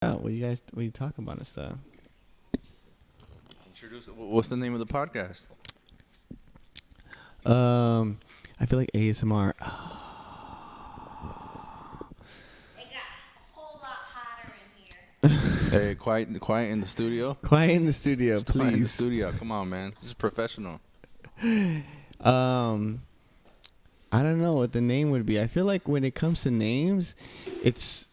What you talking about and stuff? Introduce. What's the name of the podcast? I feel like ASMR. It got a whole lot hotter in here. Hey, quiet in the studio. Quiet in the studio, Just quiet in the please. studio. Come on, man. This is professional. I don't know what the name would be. I feel like when it comes to names, it's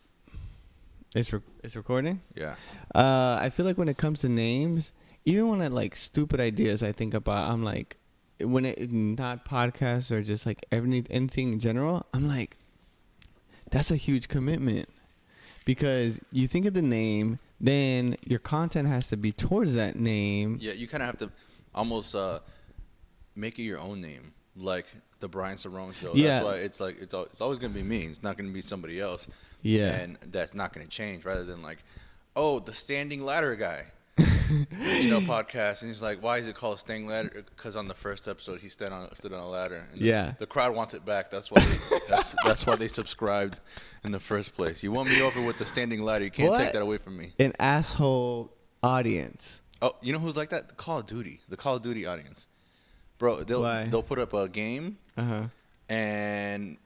recording. Yeah. I feel like when it comes to names, even when I like stupid ideas, I think about. I'm like, when it not podcasts or just like anything in general, I'm like, that's a huge commitment because you think of the name, then your content has to be towards that name. Yeah, you kind of have to almost make it your own name, like the Brian Cerrone Show. Yeah. That's why it's like it's always gonna be me. It's not gonna be somebody else. Yeah. And that's not gonna change. Rather than like, oh, the standing ladder guy. Podcast, and he's like, why is it called Staying Ladder? Because on the first episode, he stood on a ladder. And Yeah. the crowd wants it back. That's why that's why they subscribed in the first place. You won me over with the standing ladder. You can't What? take that away from me. An asshole audience. Oh, you know who's like that? The Call of Duty audience, bro. Why? They'll put up a game, and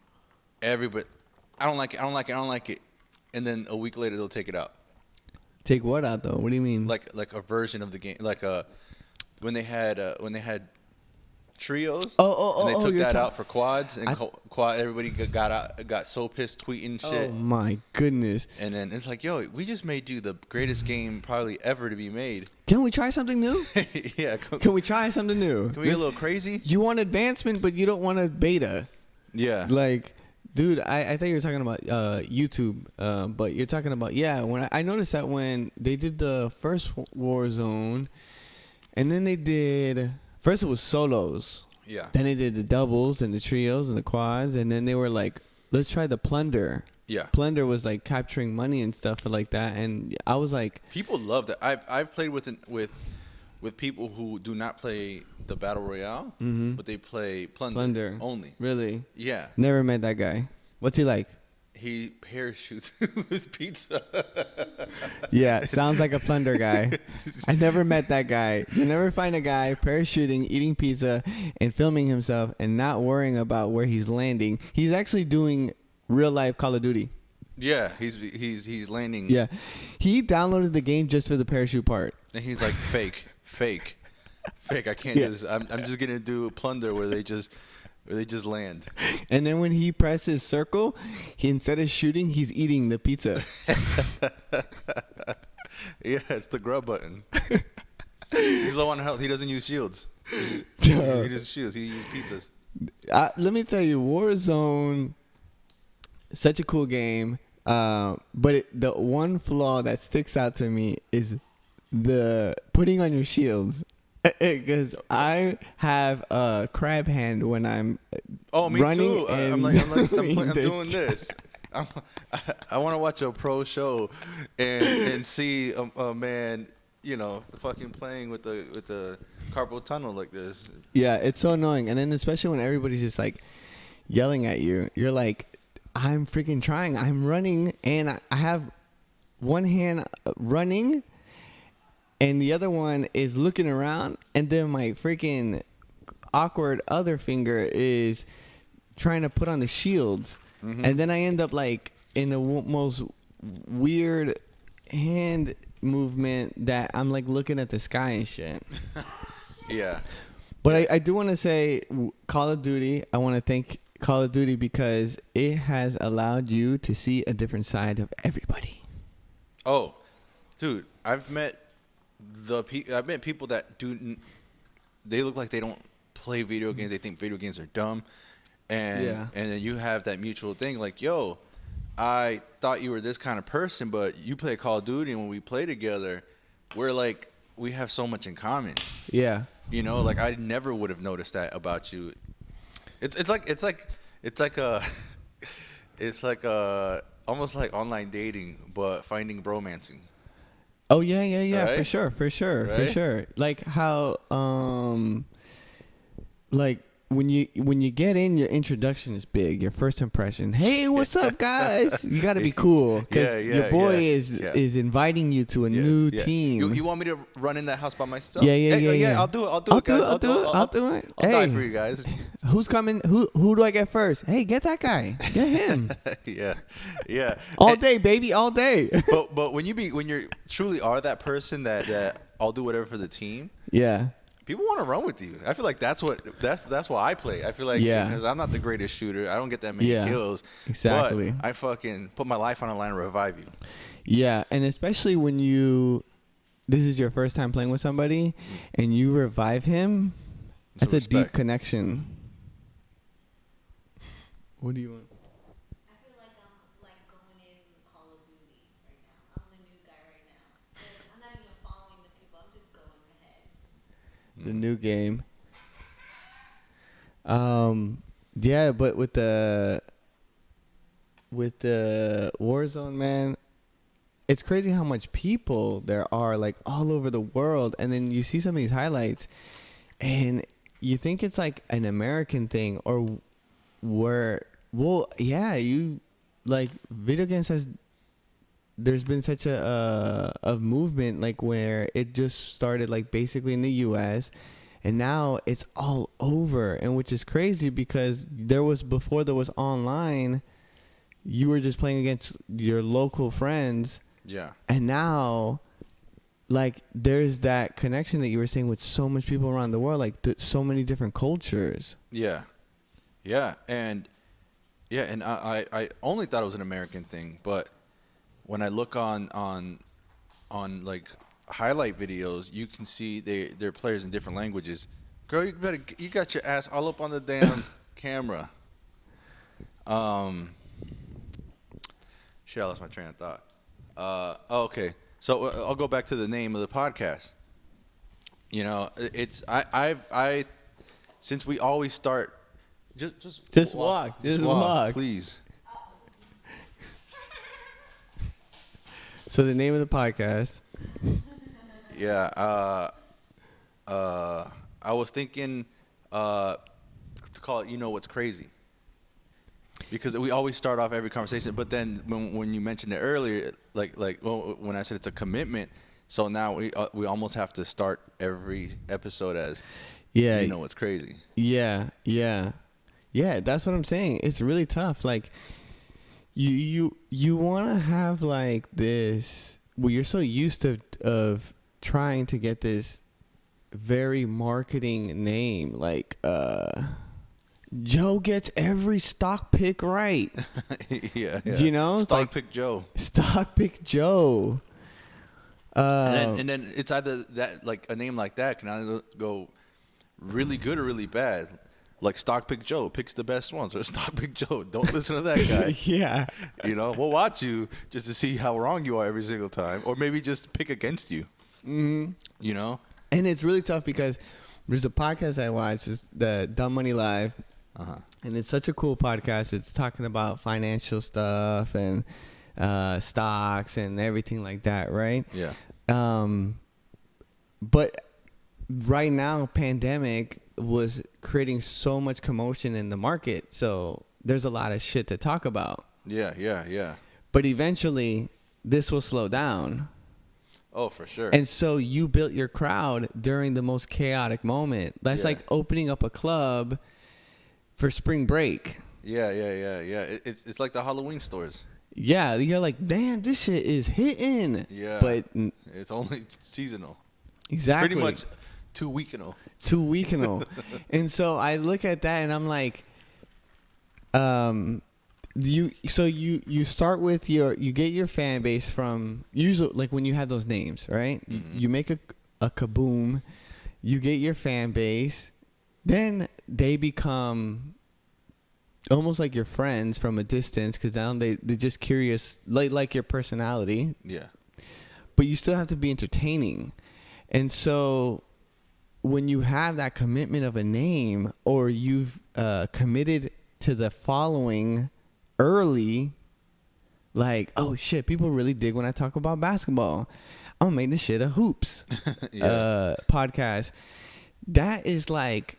everybody, I don't like it, and then a week later they'll take it out. Take what out though? What do you mean? Like a version of the game, like when they had trios. Oh, and they took you're that ta- out for quads, and quad. Everybody got so pissed tweeting shit. Oh my goodness! And then it's like, yo, we just made you the greatest game probably ever to be made. Can we try something new? Yeah. Can we try something new? Can we get a little crazy? You want advancement, but you don't want a beta. Yeah. Like, dude, I thought you were talking about YouTube, but you're talking about When I noticed that when they did the first Warzone, and then they did first it was solos. Yeah. Then they did the doubles and the trios and the quads, and then they were like, let's try the plunder. Yeah. Plunder was like capturing money and stuff like that, and I was like, People love that. I've played with people who do not play the battle royale, but they play plunder only. Really? Yeah. Never met that guy. What's he like? He parachutes with pizza. Yeah, sounds like a plunder guy. I never met that guy. You never find a guy parachuting, eating pizza, and filming himself and not worrying about where he's landing. He's actually doing real life Call of Duty. Yeah, he's landing. Yeah. He downloaded the game just for the parachute part. And he's like, fake. I can't Yeah. do this. I'm just gonna do a plunder where they just land. And then when he presses circle, instead of shooting, he's eating the pizza. Yeah, it's the grub button. He's low on health. He doesn't use shields. He uses shields. He uses pizzas. Let me tell you, Warzone, such a cool game. But the one flaw that sticks out to me is the putting on your shields. Because I have a crab hand when I'm Me running too. and I'm doing doing this. I want to watch a pro show and see a man, fucking playing with the carpal tunnel like this. Yeah, it's so annoying. And then especially when everybody's just like yelling at you, you're like, I'm freaking trying. I'm running, and I have one hand running, and the other one is looking around, and then my freaking awkward other finger is trying to put on the shields. And then I end up like in the most weird hand movement that I'm like looking at the sky and shit. Yeah. But I do want to say Call of Duty, I want to thank Call of Duty because it has allowed you to see a different side of everybody. Oh, dude, I've met people that they look like they don't play video games. They think video games are dumb. And then you have that mutual thing like, yo, I thought you were this kind of person, but you play Call of Duty, and when we play together, we're like, we have so much in common. Yeah. Like I never would have noticed that about you. It's like almost like online dating, but finding bromancing. Oh yeah, Right? for sure. Right? Like how like when you get in, your introduction is big. Your first impression. Hey, what's up, guys? You got to be cool because your boy is inviting you to a new team. You want me to run in that house by myself? Yeah. I'll do it. I'll do it, guys. I'll do it. I'll die for you guys. Who's coming? Who do I get first? Hey, get that guy. Get him. Yeah. All day, baby, all day. but when you truly are that person that I'll do whatever for the team. Yeah. People want to run with you. I feel like that's why I play. I feel like because I'm not the greatest shooter. I don't get that many kills. Exactly. But I fucking put my life on the line to revive you. Yeah, and especially when this is your first time playing with somebody and you revive him, that's a deep connection. What do you want? I feel like I'm like going in Call of Duty right now. I'm the new guy right now. I'm not even following the people. I'm just going ahead. The new game. Yeah, but with the Warzone, man, it's crazy how much people there are like all over the world, and then you see some of these highlights and you think it's like an American thing or you like video games there's been such a movement like where it just started like basically in the US and now it's all over, and which is crazy because before there was online, you were just playing against your local friends. Yeah. And now like there's that connection that you were saying with so much people around the world, like so many different cultures. Yeah. And I only thought it was an American thing, but when I look on like highlight videos, you can see they're players in different languages. Girl, you got your ass all up on the damn camera. Shit, I lost my train of thought. Okay. So I'll go back to the name of the podcast. You know, it's I since we always start. Just walk, please. So the name of the podcast. Yeah. I was thinking to call it, what's crazy. Because we always start off every conversation, but then when you mentioned it earlier, when I said it's a commitment, so now we almost have to start every episode as, what's crazy. Yeah. That's what I'm saying. It's really tough. Like you want to have like this. Well, you're so used of trying to get this very marketing name, like Joe gets every stock pick right. Yeah. Do you know? Stock pick Joe. Stock pick Joe. And then it's either that, like a name like that can either go really good or really bad. Like Stock Pick Joe picks the best ones, or Stock Pick Joe, don't listen to that guy. Yeah. We'll watch you just to see how wrong you are every single time, or maybe just pick against you. Mm-hmm. And it's really tough because there's a podcast I watch, it's the Dumb Money Live. Uh-huh. And it's such a cool podcast. It's talking about financial stuff and stocks and everything like that, right? Yeah. But right now, pandemic was creating so much commotion in the market. So there's a lot of shit to talk about. Yeah. But eventually, this will slow down. Oh, for sure. And so you built your crowd during the most chaotic moment. That's like opening up a club for spring break. Yeah. It's like the Halloween stores. Yeah, you're like, damn, this shit is hitting. Yeah. But it's only seasonal. Exactly. Pretty much 2 weekend. 2 weekend. And so I look at that and I'm like, you start with you get your fan base from usually like when you have those names, right? Mm-hmm. You make a kaboom, you get your fan base, then they become almost like your friends from a distance because now they're just curious, like your personality. Yeah. But you still have to be entertaining. And so when you have that commitment of a name, or you've committed to the following early, like, oh shit, people really dig when I talk about basketball, I'm gonna make this shit a hoops podcast. That is like,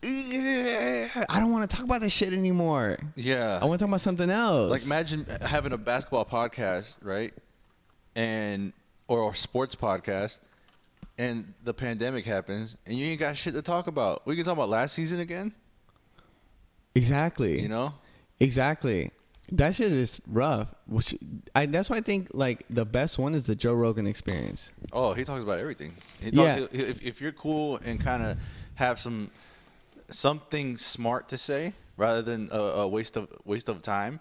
I don't want to talk about this shit anymore. Yeah. I want to talk about something else. Like imagine having a basketball podcast, right? Or a sports podcast, and the pandemic happens, and you ain't got shit to talk about. We can talk about last season again. Exactly. You know? Exactly. That shit is rough. That's why I think like the best one is the Joe Rogan Experience. Oh, he talks about everything. Yeah. If you're cool and kind of have something smart to say rather than a waste of time,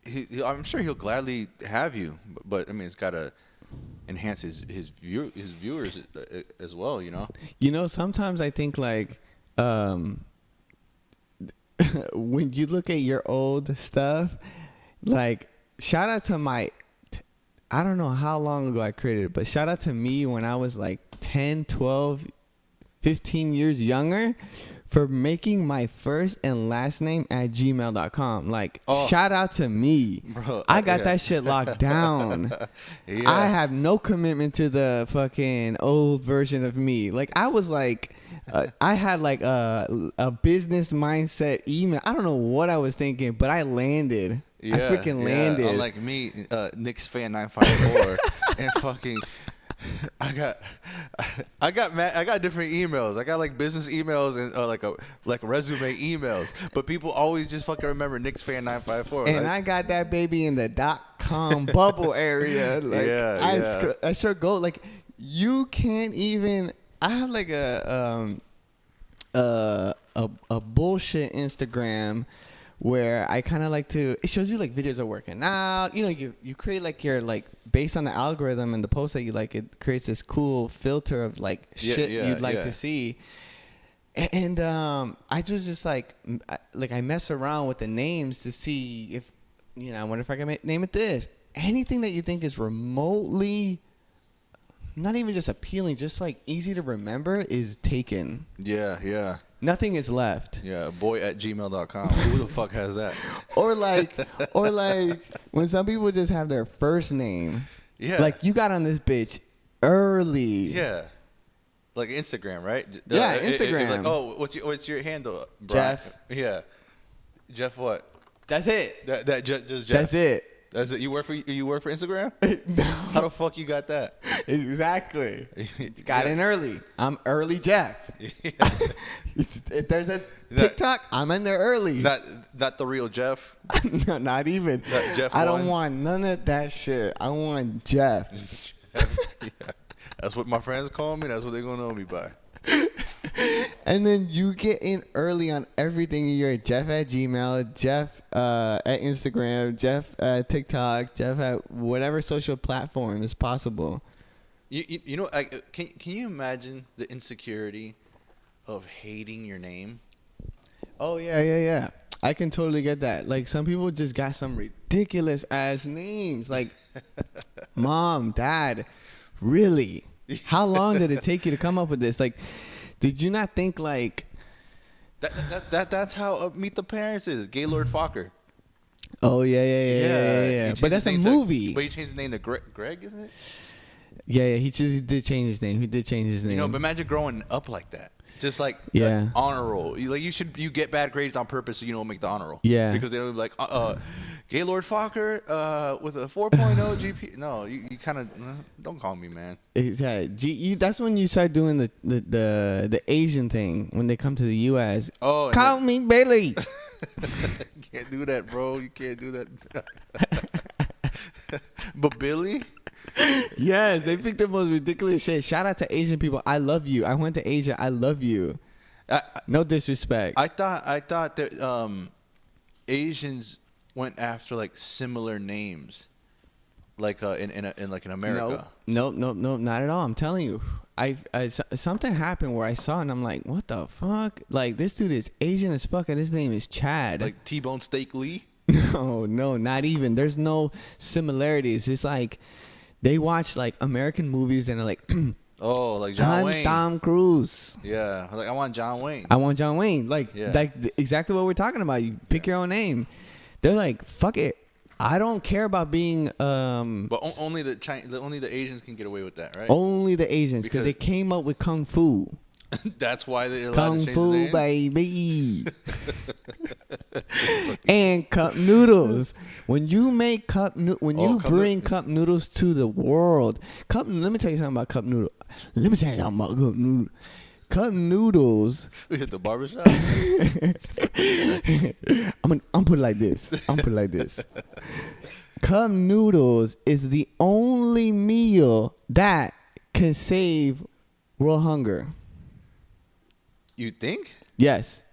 I'm sure he'll gladly have you. But I mean, it's got to enhance his viewers as well. You know. You know, sometimes I think like when you look at your old stuff, like shout out to I don't know how long ago I created it, but shout out to me when I was like 10, 12, 15 years younger for making my first and last name at gmail.com. Like, shout out to me. Bro, I got that shit locked down. Yeah. I have no commitment to the fucking old version of me. Like, I was like, I had like a business mindset email. I don't know what I was thinking, but I landed. Yeah, I freaking landed. Unlike me, Knicks fan 954, and fucking, I got different emails. I got like business emails and like resume emails. But people always just fucking remember Knicks fan 954. And I got that baby in the .com bubble area. Like, I sure go. Like, you can't even. I have like a bullshit Instagram where I kind of like to, it shows you like videos of working out. You know, you create like your, like, based on the algorithm and the post that you like, it creates this cool filter of like shit you'd like to see. And I was just like I mess around with the names to see if, you know, I wonder if I can name it this. Anything that you think is remotely, not even just appealing, just like easy to remember is taken. Yeah. Nothing is left. Yeah, boy@gmail.com. Who the fuck has that? Or like when some people just have their first name. Yeah. Like, you got on this bitch early. Yeah. Like Instagram, right? Yeah, Instagram. It's like, oh, what's your handle, Brian? Jeff. Yeah. Jeff what? That's it. Just Jeff. That's it. That's it. You work for Instagram? No. How the fuck you got that? Exactly. Got in early. I'm early Jeff. If there's a TikTok, I'm in there early. Not the real Jeff. No, not even. Not Jeff I don't one. want none of that shit. I want Jeff. Yeah. That's what my friends call me. That's what they're gonna know me by. And then you get in early on everything. You're Jeff at Gmail, Jeff at Instagram, Jeff at TikTok, Jeff at whatever social platform is possible. You know, can you imagine the insecurity of hating your name? Oh, yeah. I can totally get that. Like, some people just got some ridiculous ass names. Like, Mom, Dad, really? How long did it take you to come up with this? Like, did you not think like that's how Meet the Parents is? Gaylord Fokker. Oh yeah. But that's a movie. But he changed his name to Greg, isn't it? Yeah. He did change his name. He did change his name. You know, but imagine growing up like that. Just like honor roll. You get bad grades on purpose so you don't make the honor roll. Yeah. Because they don't be like Gaylord Fokker with a 4.0 GP. No, you kind of don't call me man. Yeah, that's when you start doing the Asian thing when they come to the U.S. Oh, call me Billy. You can't do that, bro. You can't do that. But Billy. Yes, they pick the most ridiculous shit. Shout out to Asian people. I love you. I went to Asia. I love you. No disrespect. I thought that Asians went after like similar names, like in America. No, not at all. I'm telling you, something happened where I saw it and I'm like, what the fuck? Like, this dude is Asian as fuck and his name is Chad. Like T-Bone Steak Lee. No, not even. There's no similarities. It's like they watch like American movies and they're like, oh, like John Wayne. Tom Cruise. Yeah, like I want John Wayne. Like exactly what we're talking about. You pick your own name. They're like, fuck it. I don't care about being. But only the Asians can get away with that, right? Only the Asians because they came up with kung fu. That's why they allowed Kung to change Fu the name? baby. And cup noodles. When you make when you bring cup noodles to the world, let me tell you something about cup noodle. Let me tell you something about cup noodle. Cup noodles. We hit the barbershop. I'm put it like this. Cup noodles is the only meal that can save world hunger. You think? Yes.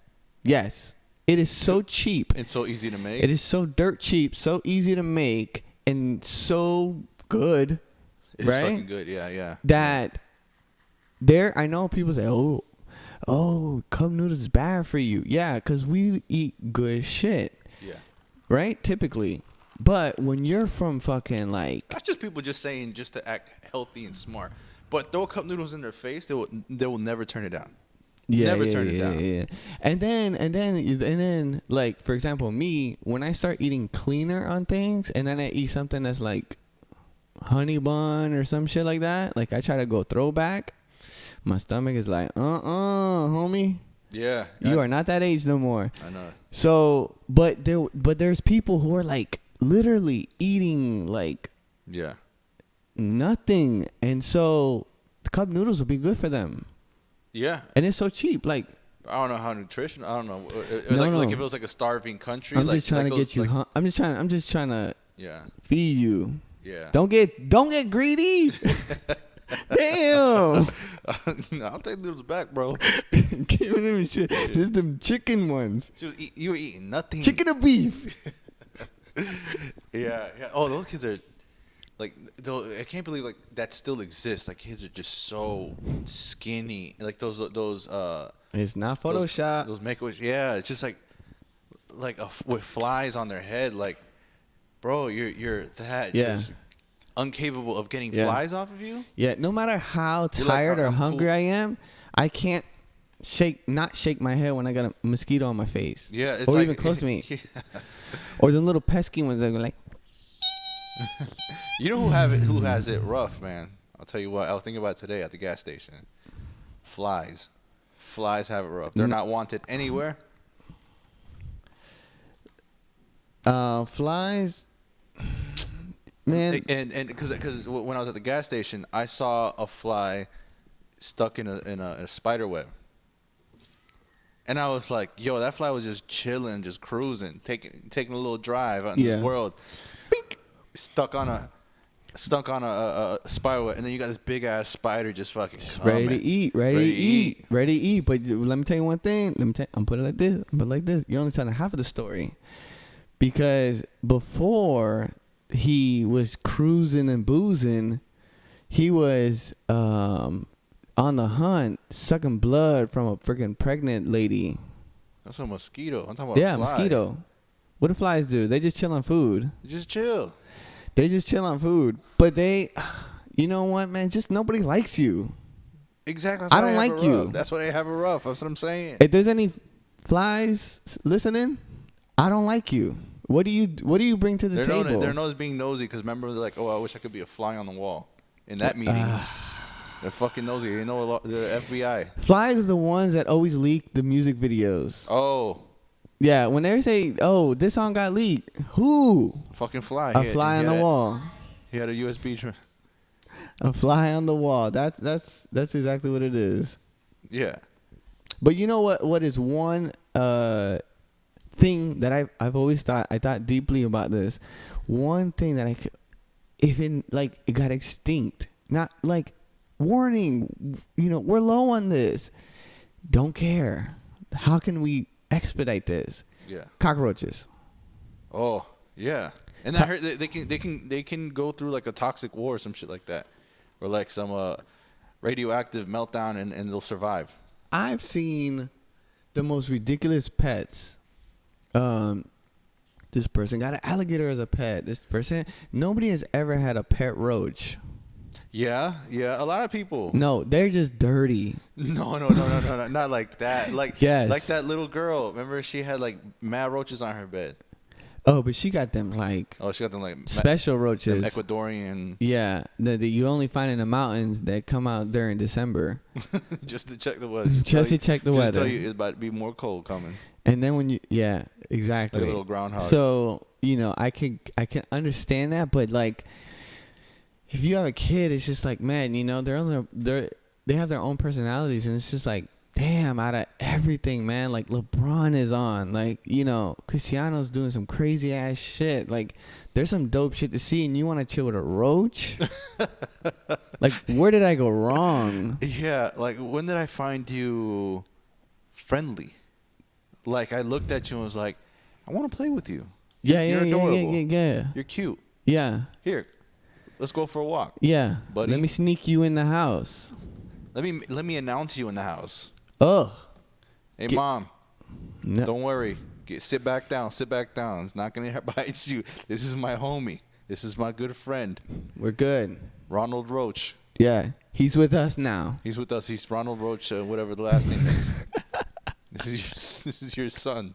It is so cheap. It's so easy to make. It is so dirt cheap, so easy to make, and so good. It's right? fucking good. Yeah. That I know people say, oh, cup noodles is bad for you. Yeah, because we eat good shit. Yeah. Right? Typically. But when you're from fucking like... That's just people just saying just to act healthy and smart. But throw cup noodles in their face, they will never turn it down. Never turn it down. Yeah. And then, like, for example, me, when I start eating cleaner on things, and then I eat something that's like honey bun or some shit like that, like I try to go throwback, my stomach is like, homie. Yeah. You are not that age no more. I know. So, but there's people who are like literally eating like nothing, and so cup noodles will be good for them. Yeah. And it's so cheap. Like, I don't know how nutrition. I don't know. No. Like if it was like a starving country. I'm like, just trying like to those, get you. like, I'm just trying to yeah. feed you. Yeah. Don't get greedy. Damn. I'll take noodles back, bro. Giving them shit. Just them chicken ones. You were eating nothing. Chicken or beef. Yeah. Oh, those kids are like. I can't believe like that still exists. Like kids are just so skinny. Like those. It's not Photoshop. Those make-a-wish. Yeah, it's just like with flies on their head. Like, bro, you're that just incapable of getting flies off of you. Yeah. No matter how tired or hungry I am, I can't not shake my head when I got a mosquito on my face. Yeah, it's or like, even close to me. Yeah. Or the little pesky ones that go like. You know who has it rough, man? I'll tell you what. I was thinking about it today at the gas station. Flies have it rough. They're not wanted anywhere. Flies, man. And because when I was at the gas station, I saw a fly stuck in a spider web. And I was like, yo, that fly was just chilling, just cruising, taking a little drive out in this world. Bink! Stuck on a spider web, and then you got this big ass spider just fucking ready to eat. But let me tell you one thing. I'm putting it like this. You're only telling half of the story, because before he was cruising and boozing, he was on the hunt, sucking blood from a freaking pregnant lady. That's a mosquito. I'm talking about a fly. Mosquito. What do flies do? They just chill on food. Just chill. They just chill on food. But you know what, man? Just nobody likes you. Exactly. I don't like you. That's why they have it rough. That's what I'm saying. If there's any flies listening, I don't like you. What do you bring to the table? They're known as being nosy because remember they're like, oh, I wish I could be a fly on the wall. In that meeting, they're fucking nosy. They know a lot. They're FBI. Flies are the ones that always leak the music videos. Oh. Yeah, when they say, "Oh, this song got leaked," who? Fucking fly. A fly on the wall. He had a USB. A fly on the wall. That's exactly what it is. Yeah. But you know what? What is one thing that I've always thought? I thought deeply about this. One thing that if it got extinct, not like warning. We're low on this. Don't care. How can we expedite this? Yeah. Cockroaches. Oh yeah. And I heard they can go through like a toxic war or some shit like that, or like some radioactive meltdown and they'll survive. I've seen the most ridiculous pets. This person got an alligator as a pet. This person, nobody has ever had a pet roach. Yeah. A lot of people. No, they're just dirty. No, not like that. Like yes. Like that little girl. Remember, she had like mad roaches on her bed. Oh, but she got them like Oh, she got them like special roaches. them Ecuadorian. Yeah, that you only find in the mountains that come out during December. Just to check the weather. Just to check the just weather. tell you it's about to be more cold coming. And then when you, yeah, exactly. Like a little groundhog. So, you know, I can understand that, but like, if you have a kid, it's just like, man, you know, they have their own personalities, and it's just like, damn, out of everything, man, like LeBron is on, like, you know, Cristiano's doing some crazy ass shit. Like, there's some dope shit to see, and you want to chill with a roach? Like, where did I go wrong? Yeah, like when did I find you friendly? Like I looked at you and was like, I want to play with you. Yeah, You're yeah, adorable. yeah. You're cute. Yeah. Here, let's go for a walk. Yeah. Buddy. Let me sneak you in the house. Let me announce you in the house. Oh. Hey, Mom, No. don't worry. Sit back down. Sit back down. It's not gonna bite you. This is my homie. This is my good friend, We're good. Ronald Roach. Yeah. He's with us now. He's with us. He's Ronald Roach, whatever the last name is. This is your son.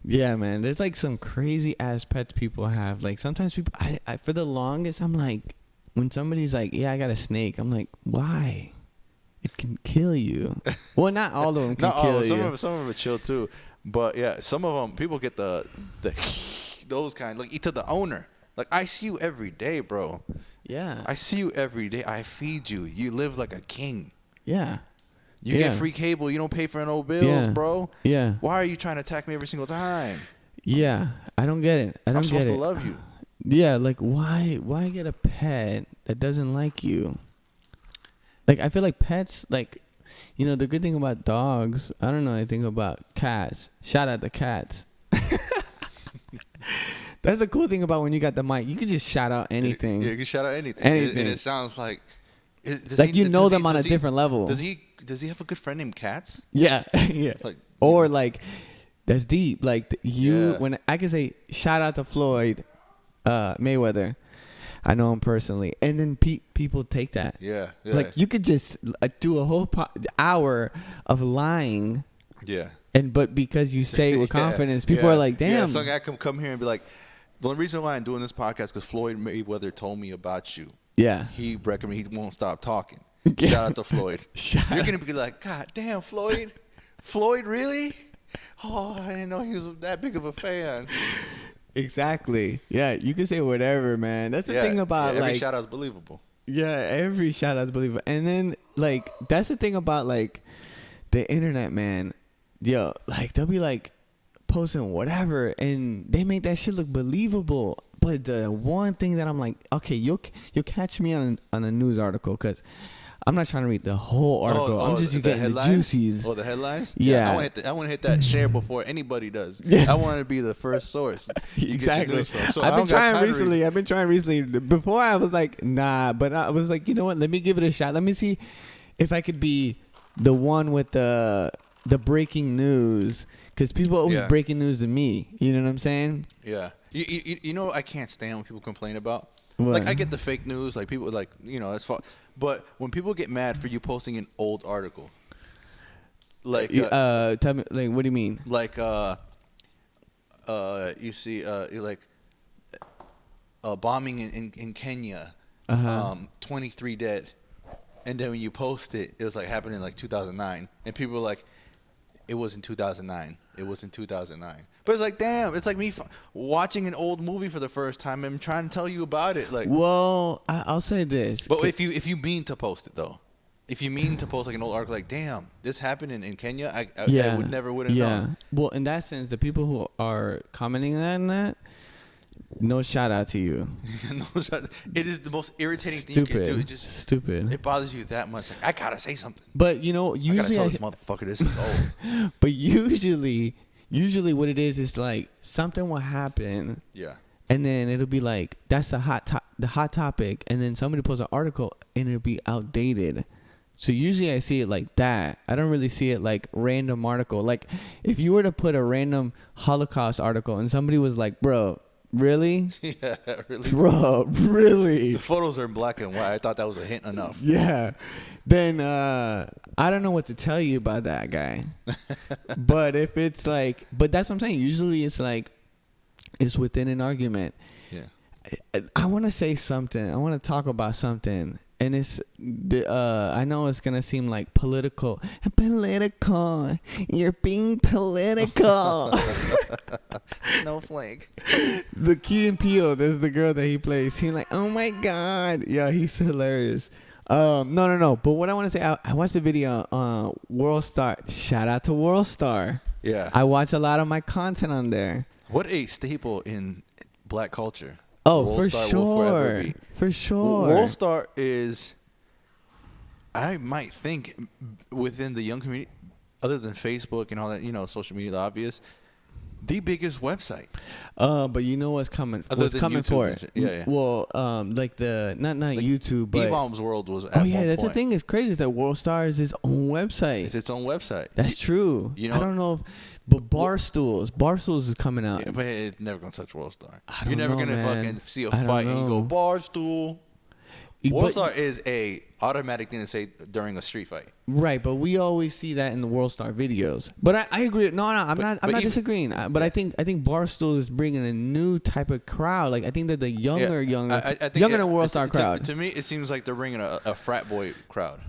Yeah, man. There's like some crazy ass pets people have. Like sometimes people, I for the longest, I'm like, when somebody's like, yeah, I got a snake, I'm like, why? It can kill you. Well, not all of them can kill some you. of them are chill too, but yeah, some of them people get the those kind. Like to the owner. Like I see you every day, bro. Yeah. I see you every day. I feed you. You live like a king. Yeah. You get free cable. You don't pay for no bills, Yeah. bro. Yeah. Why are you trying to attack me every single time? Yeah. I don't get it. I don't I'm get supposed it. to love you. Yeah, like why get a pet that doesn't like you? Like I feel like pets, like, you know, the good thing about dogs, I don't know anything about cats. Shout out to cats. That's the cool thing about when you got the mic. You can just shout out anything. Yeah, you can shout out anything. Anything. And it sounds like Like you know them on a different level. Does he have a good friend named Katz? Yeah, yeah. Like, Or like that's deep. Like you, Yeah. when I can say shout out to Floyd Mayweather, I know him personally, and then people take that. Yeah. Like you could just do a whole hour of lying, Yeah. but because you say it with Yeah, confidence, people yeah. are like, Yeah, damn. some guy come here and be like, the only reason why I'm doing this podcast because Floyd Mayweather told me about you. Yeah. He recommended he won't stop talking. Yeah. Shout out to Floyd. Shout You're out. gonna be like, God damn, Floyd. Floyd, really? Oh, I didn't know he was that big of a fan. Exactly. Yeah, you can say whatever, man. That's the Yeah, thing about every like shout out's believable. yeah, every shout out's believable. And then like that's the thing about like the internet, man. Yo, like they'll be like posting whatever and they make that shit look believable. But the one thing that I'm like, okay, you'll catch me on a news article because I'm not trying to read the whole article. I'm just getting the juices. Oh, the headlines? Yeah. I want to hit that share before anybody does. Yeah. I want to be the first source. You Exactly. Get your news from. So I I've been don't got trying time to recently. read- I've been trying recently. Before I was like, nah, but I was like, you know what? Let me give it a shot. Let me see if I could be the one with the breaking news because people always Yeah. breaking news to me. You know what I'm saying? Yeah. You know what I can't stand when people complain about? What? Like I get the fake news, like people like, you know, that's fine. But when people get mad for you posting an old article, like Tell me, like, what do you mean? like you see like bombing in Kenya, 23 dead, and then when you post it, it was like happening in like 2009, and people were like, it was in 2009. It was in 2009. But it's like, damn, it's like me watching an old movie for the first time and trying to tell you about it. Like, Well, I'll say this. but if you mean to post it though, if you mean to post like an old article, like, damn, this happened in Kenya, I would never have known. Well, in that sense, the people who are commenting on that, no shout out to you. No, it is the most irritating thing Stupid. you can do. It just Stupid. it bothers you that much. Like, I gotta say something. But you know, I gotta usually tell this motherfucker this is old. but usually what it is like something will happen Yeah. and then it'll be like that's the hot topic and then somebody posts an article and it'll be outdated. So usually I see it like that. I don't really see it like random article. Like if you were to put a random Holocaust article and somebody was like, bro, really? Yeah, really. Bro, really? The photos are in black and white. I thought that was a hint enough. Yeah. Then I don't know what to tell you about that guy. But if it's like, but that's what I'm saying. Usually it's like is within an argument. Yeah. I want to say something. I want to talk about something. And it's I know it's gonna seem like political. You're being political. No flank. The Key and Peele, this is the girl that he plays. He's like, oh my god, yeah, he's hilarious. No. But what I want to say, I watched the video on World Star. Shout out to World Star. Yeah. I watch a lot of my content on there. What a staple in black culture. Oh, World for Star will sure. forever be. For sure. World Star is, I might think, within the young community, other than Facebook and all that, social media, the obvious, the biggest website. But you know what's coming? Other What's than coming YouTube for and it? shit. Yeah. Well, like not YouTube, but E-Bomb's World was at oh yeah, one that's point. the thing. Is crazy is that World Star is his own website. It's its own website. That's true. You I don't know, but Barstools is coming out. Yeah, but it's never gonna touch World Star. I don't You're never know, gonna man. fucking see a I don't fight and you go know. Barstool. But- World Star is a automatic thing to say during a street fight. Right, but we always see that in the World Star videos. But I agree. No, I'm But not even- disagreeing. But I think Barstools is bringing a new type of crowd. Like I think that the younger I think younger than World Star to, crowd. To me, it seems like they're bringing a frat boy crowd,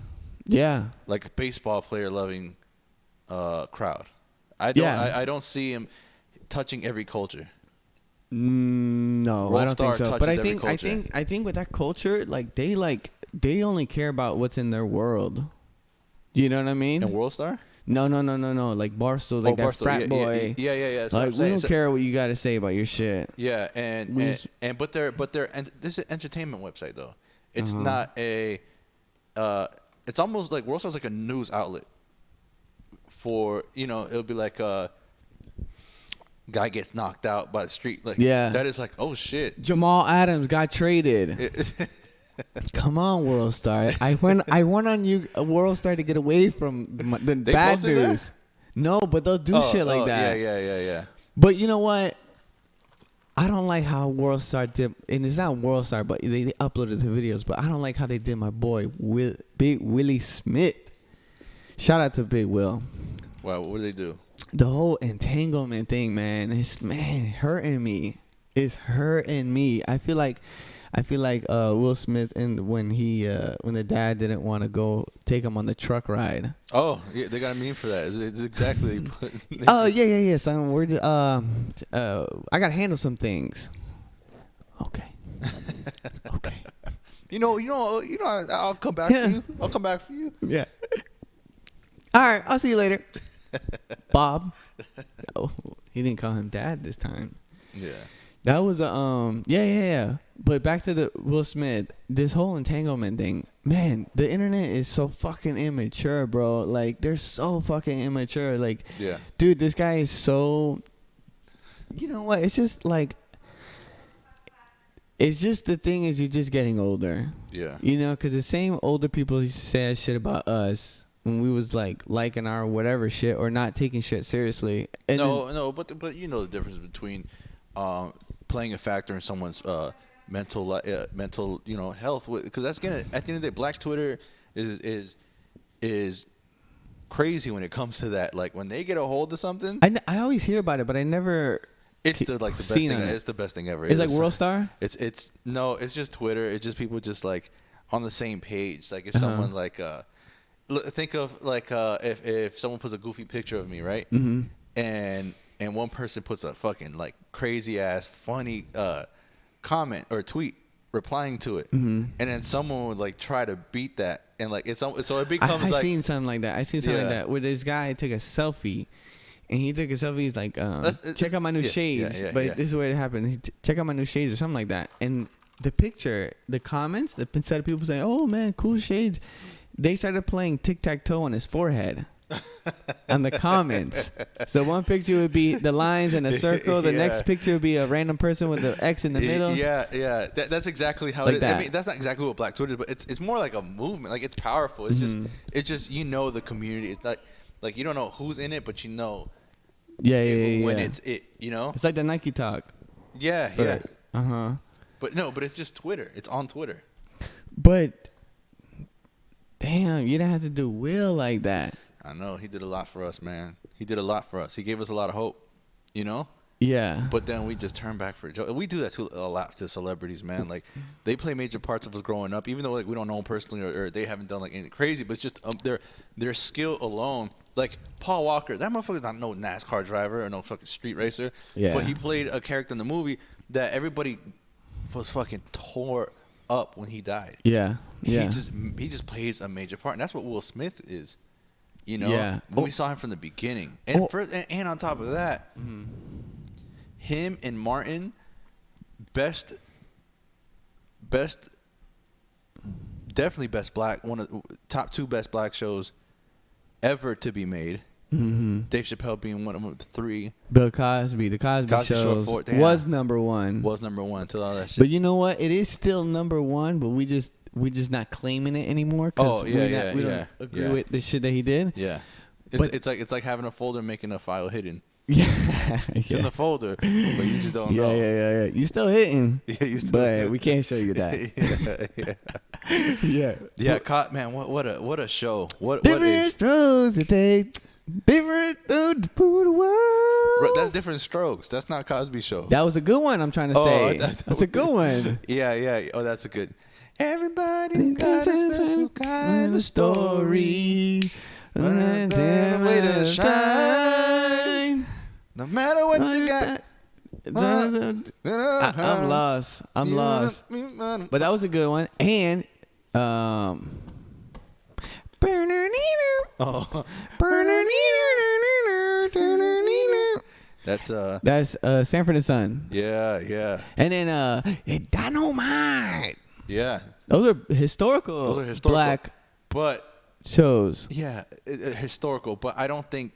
Yeah. like a baseball player loving crowd. Yeah. I don't see him touching every culture. No, World I don't think Star so. But touches I every think culture. I think with that culture, they only care about what's in their world. You know what I mean? And World Star, No. Like Barstool, like that Barstool, frat yeah, boy. Yeah. That's what Like I'm we saying. don't So- care what you got to say about your shit. Yeah, We just- but this is an entertainment website though. It's Uh-huh. not a. It's almost like World Star's like a news outlet. For it'll be like guy gets knocked out by the street. Like Yeah. that is like, oh shit. Jamal Adams got traded. Come on, World Star. I went on you World Star to get away from the They bad posted that? news. No, but they'll do shit like that. Yeah. But you know what? I don't like how World Star did, and it's not World Star, but they uploaded the videos. But I don't like how they did my boy Big Willie Smith. Shout out to Big Will. Wow, what do they do? The whole entanglement thing, man, it's hurting me. It's hurting me. I feel like Will Smith, and when the dad didn't want to go take him on the truck ride. Oh, yeah, they got a meme for that. It's exactly. Oh yeah. Son, we're just, I gotta handle some things. Okay. I'll come back Yeah. for you. I'll come back for you. Yeah. All right. I'll see you later, Bob. Oh, he didn't call him dad this time. Yeah. That was a yeah. But back to the Will Smith, this whole entanglement thing, man. The internet is so fucking immature, bro. Like they're so fucking immature. Like, Yeah. dude, this guy is so. You know what? It's just like. It's just the thing is you're just getting older. Yeah. You know, because the same older people used to say that shit about us when we was like liking our whatever shit or not taking shit seriously. And No, but you know the difference between playing a factor in someone's mental health, because that's gonna, at the end of the day, Black Twitter is crazy when it comes to that. Like when they get a hold of something, I always hear about it, but I never. it's the best seen thing. on it. It's the best thing ever. It's like World Star. It's just Twitter. It's just people just like on the same page. Like if Uh-huh. someone like think of like if someone puts a goofy picture of me, right? Mm-hmm. And one person puts a fucking like crazy ass funny comment or tweet replying to it, Mm-hmm. and then someone would like try to beat that, and like so it becomes I like seen something like that. I seen something like Yeah. that where this guy took a selfie. And he took a selfie. He's like, That's- check out my new yeah, shades. yeah, But yeah. this is what it happened. Check out my new shades or something like that. And the picture, the comments, instead of people saying, "Oh man, cool shades," they started playing tic-tac-toe on his forehead. On the comments. So one picture would be the lines in a circle. The Yeah. next picture would be a random person with the X in the middle. Yeah. That's exactly how Like it is. that. I mean, that's not exactly what Black Twitter is, but it's more like a movement. Like it's powerful. It's just the community. It's like you don't know who's in it, but you know Yeah. when it's it. You know. It's like the Nike talk. Yeah. Uh-huh. But it's just Twitter. It's on Twitter. But damn, you didn't have to do Will like that. I know he did a lot for us, man. He did a lot for us. He gave us a lot of hope. You know. Yeah. But then we just turn back for a joke. We do that a lot to celebrities, man. Like they play major parts of us growing up, even though like we don't know them personally or they haven't done like anything crazy. But it's just their skill alone. Like Paul Walker, that motherfucker's not no NASCAR driver or no fucking street racer. Yeah. But he played a character in the movie that everybody was fucking tore up when he died. Yeah. Yeah. He just plays a major part, and that's what Will Smith is. You know, Yeah. we saw him from the beginning, and and on top of that, him and Martin, definitely best black, one of the top 2 best black shows ever to be made. Mm-hmm. Dave Chappelle being one of the 3. Bill Cosby, the Cosby Show was number 1. Was number 1 till all that shit. But you know what? It is still number 1, but we just not claiming it anymore. Oh, we don't agree with the shit that he did. Yeah, But- it's like having a folder and making a file hidden. Yeah, It's in the folder, but you just don't know. Yeah. You still hitting, Yeah, you still but we can't show you that. Yeah. Man, what a show. What Different is strokes to take, different road to put the world. that's different strokes. That's not Cosby Show. That was a good one. I'm trying to say. That's a good one. Yeah. Oh, that's a good. Everybody got a special kind of story. Way to shine. No matter what you got. I'm lost. But that was a good one. And that's Sanford and Son. Yeah. And then Dynamite. Yeah. Those are historical black but shows. yeah, historical, but I don't think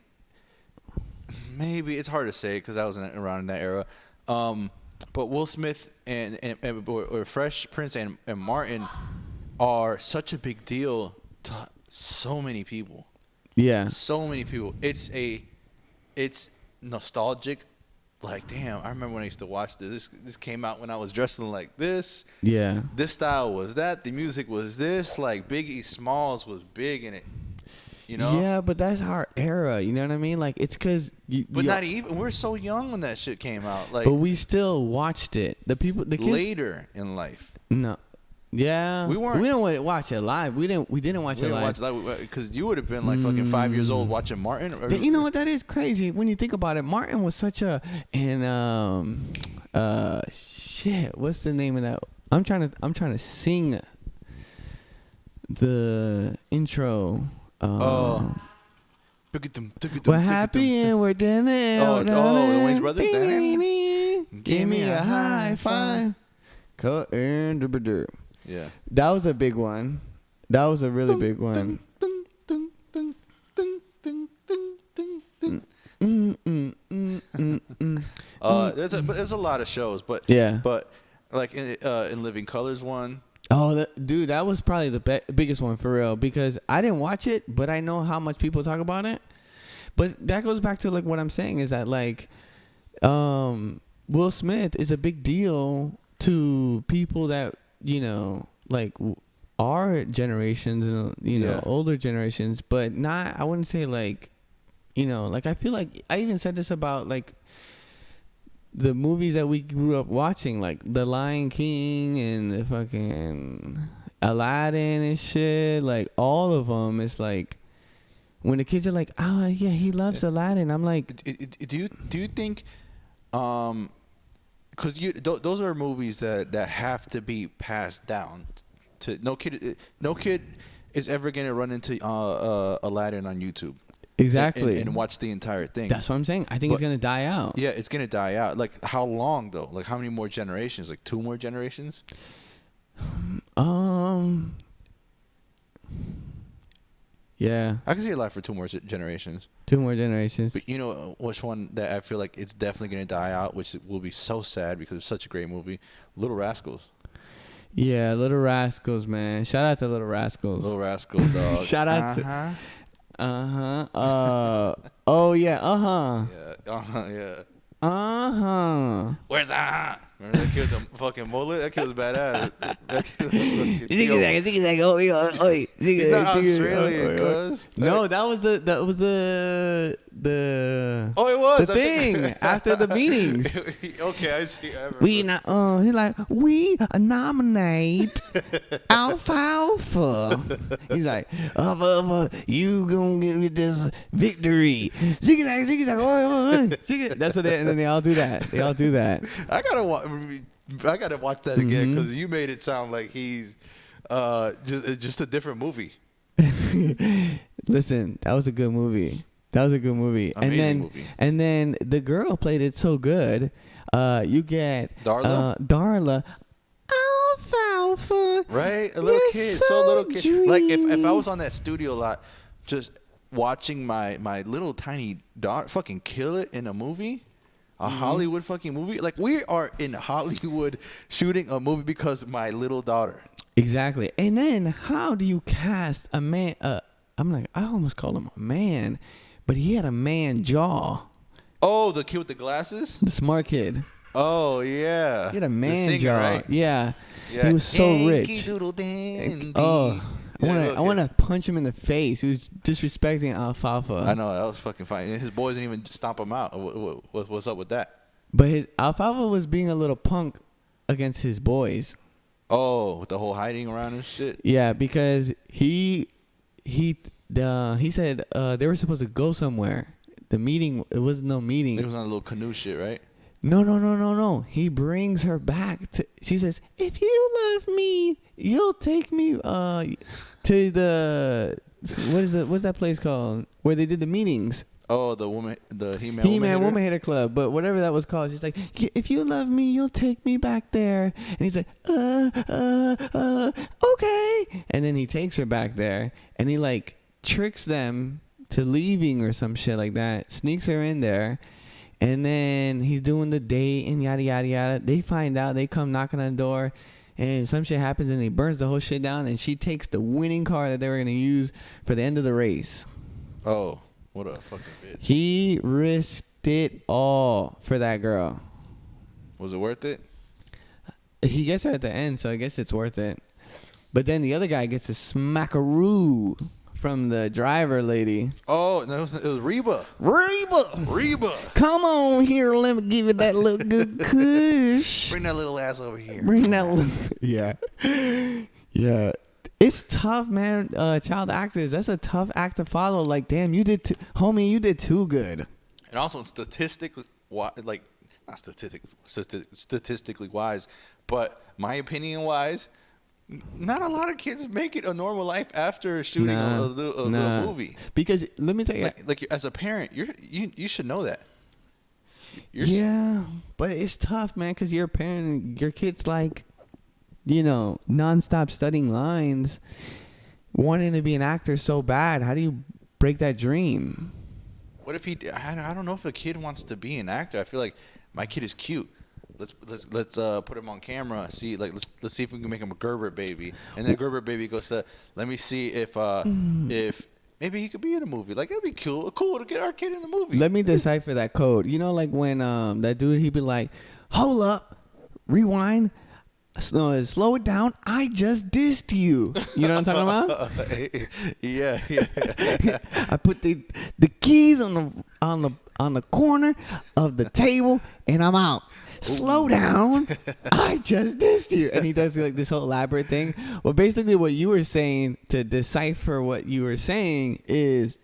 maybe it's hard to say because I wasn't around in that era. But Will Smith or Fresh Prince and Martin are such a big deal to so many people. Yeah. So many people. It's nostalgic. Like, damn, I remember when I used to watch this. This came out when I was dressing like this. Yeah. This style was that. The music was this. Like, Biggie Smalls was big in it. You know? Yeah, but that's our era. You know what I mean? Like, it's because But not even. We were so young when that shit came out. Like, but we still watched it. The kids later in life. No. Yeah. We weren't. We didn't watch it live. We didn't watch it live. Because you would have been like fucking 5 years old watching Martin. You know what? That is crazy when you think about it. Martin was such a shit. What's the name of that? I'm trying to sing the intro. We're happy and we're dancing. The Wayans Brothers. Give me a high five. Yeah. That was a big one. That was a really big one. There's a lot of shows, but yeah. But like in Living Colors one. Oh, dude, that was probably the biggest one for real because I didn't watch it, but I know how much people talk about it. But that goes back to like what I'm saying is that like, Will Smith is a big deal to people that like our generations and older generations, but not. I wouldn't say like, like I feel like I even said this about like the movies that we grew up watching, like The Lion King and the fucking Aladdin and shit. Like all of them, it's like when the kids are like, "Oh yeah, he loves Aladdin." I'm like, do you think, because those are movies that have to be passed down to no kid is ever gonna run into Aladdin on YouTube. Exactly. And watch the entire thing. That's what I'm saying. I think it's gonna die out. Yeah, it's gonna die out. Like how long though? Like how many more generations? Like 2 more generations? Yeah. I can see it live for 2 more generations. 2 more generations. But you know which one that I feel like it's definitely gonna die out, which will be so sad because it's such a great movie. Little Rascals. Yeah, Little Rascals, man. Shout out to Little Rascals. Little Rascals, dog. Shout out to. Oh yeah. Yeah. Yeah. Where's that? Remember that kid with the fucking mullet? That kid was badass. That kid was fucking Ziggy-zag, oi. He's not Australian, cuz. No, that was the Oh, it was the thing after the meetings. Okay, I see. I remember. We not he's like, we nominate Alfalfa. He's like, Alfalfa, you gonna give me this victory. Ziggy-zag, oi. That's what they, and then they all do that. They all do that. I gotta watch that again because you made it sound like he's just a different movie. Listen, that was a good movie. Amazing movie. And then the girl played it so good. You get Darla. Alfalfa. Right? A little kid. So little kid. dreamy. Like if I was on that studio lot just watching my little tiny daughter fucking kill it in a movie. A Hollywood fucking movie. Like we are in Hollywood shooting a movie because of my little daughter. Exactly. And then how do you cast a man? I'm like, I almost called him a man, but he had a man jaw. Oh, the kid with the glasses? The smart kid. Oh, yeah. He had a The man singer, jaw. right? Yeah. Yeah. He was so rich. Yankee-doodle-dandy. Oh, Yeah, I want to punch him in the face. He was disrespecting Alfalfa. I know, that was fucking funny. And his boys didn't even stomp him out. What's up with that? But his Alfalfa was being a little punk against his boys. Oh, with the whole hiding around and shit? Yeah, because he said they were supposed to go somewhere. The meeting, it was no meeting. It was on a little canoe shit, right? No. He brings her back. She says, if you love me, you'll take me to the, what's that place called? Where they did the meetings. Oh, the He-Man Woman Hater Club. But whatever that was called. She's like, if you love me, you'll take me back there. And he's like, okay. And then he takes her back there. And he like tricks them to leaving or some shit like that. Sneaks her in there. And then he's doing the date and yada, yada, yada. They find out. They come knocking on the door. And some shit happens and he burns the whole shit down. And she takes the winning car that they were going to use for the end of the race. Oh, what a fucking bitch. He risked it all for that girl. Was it worth it? He gets her at the end, so I guess it's worth it. But then the other guy gets a smackaroo from the driver lady. Oh, it was Reba. Reba! Come on here, let me give you that little good kush. Bring that little ass over here. Yeah. Yeah. It's tough, man. Child actors, that's a tough act to follow. Like, damn, you did too good. And also statistically, like, not statistically wise, but my opinion wise, not a lot of kids make it a normal life after shooting a little movie. Because let me tell you, like as a parent, you should know that. Yeah, but it's tough, man, because you're a parent, your kid's like, nonstop studying lines, wanting to be an actor so bad. How do you break that dream? What if I don't know if a kid wants to be an actor. I feel like my kid is cute. Let's put him on camera. See, like let's see if we can make him a Gerber baby. And then Gerber baby goes to, let me see if maybe he could be in a movie. Like that'd be cool to get our kid in a movie. Let me decipher that code. Like when that dude, he'd be like, hold up, rewind. Slow it down. I just dissed you. You know what I'm talking about? Yeah. I put the keys on the corner of the table, and I'm out. Slow down. I just dissed you. And he does like this whole elaborate thing. Well, basically, what you were saying to decipher what you were saying is,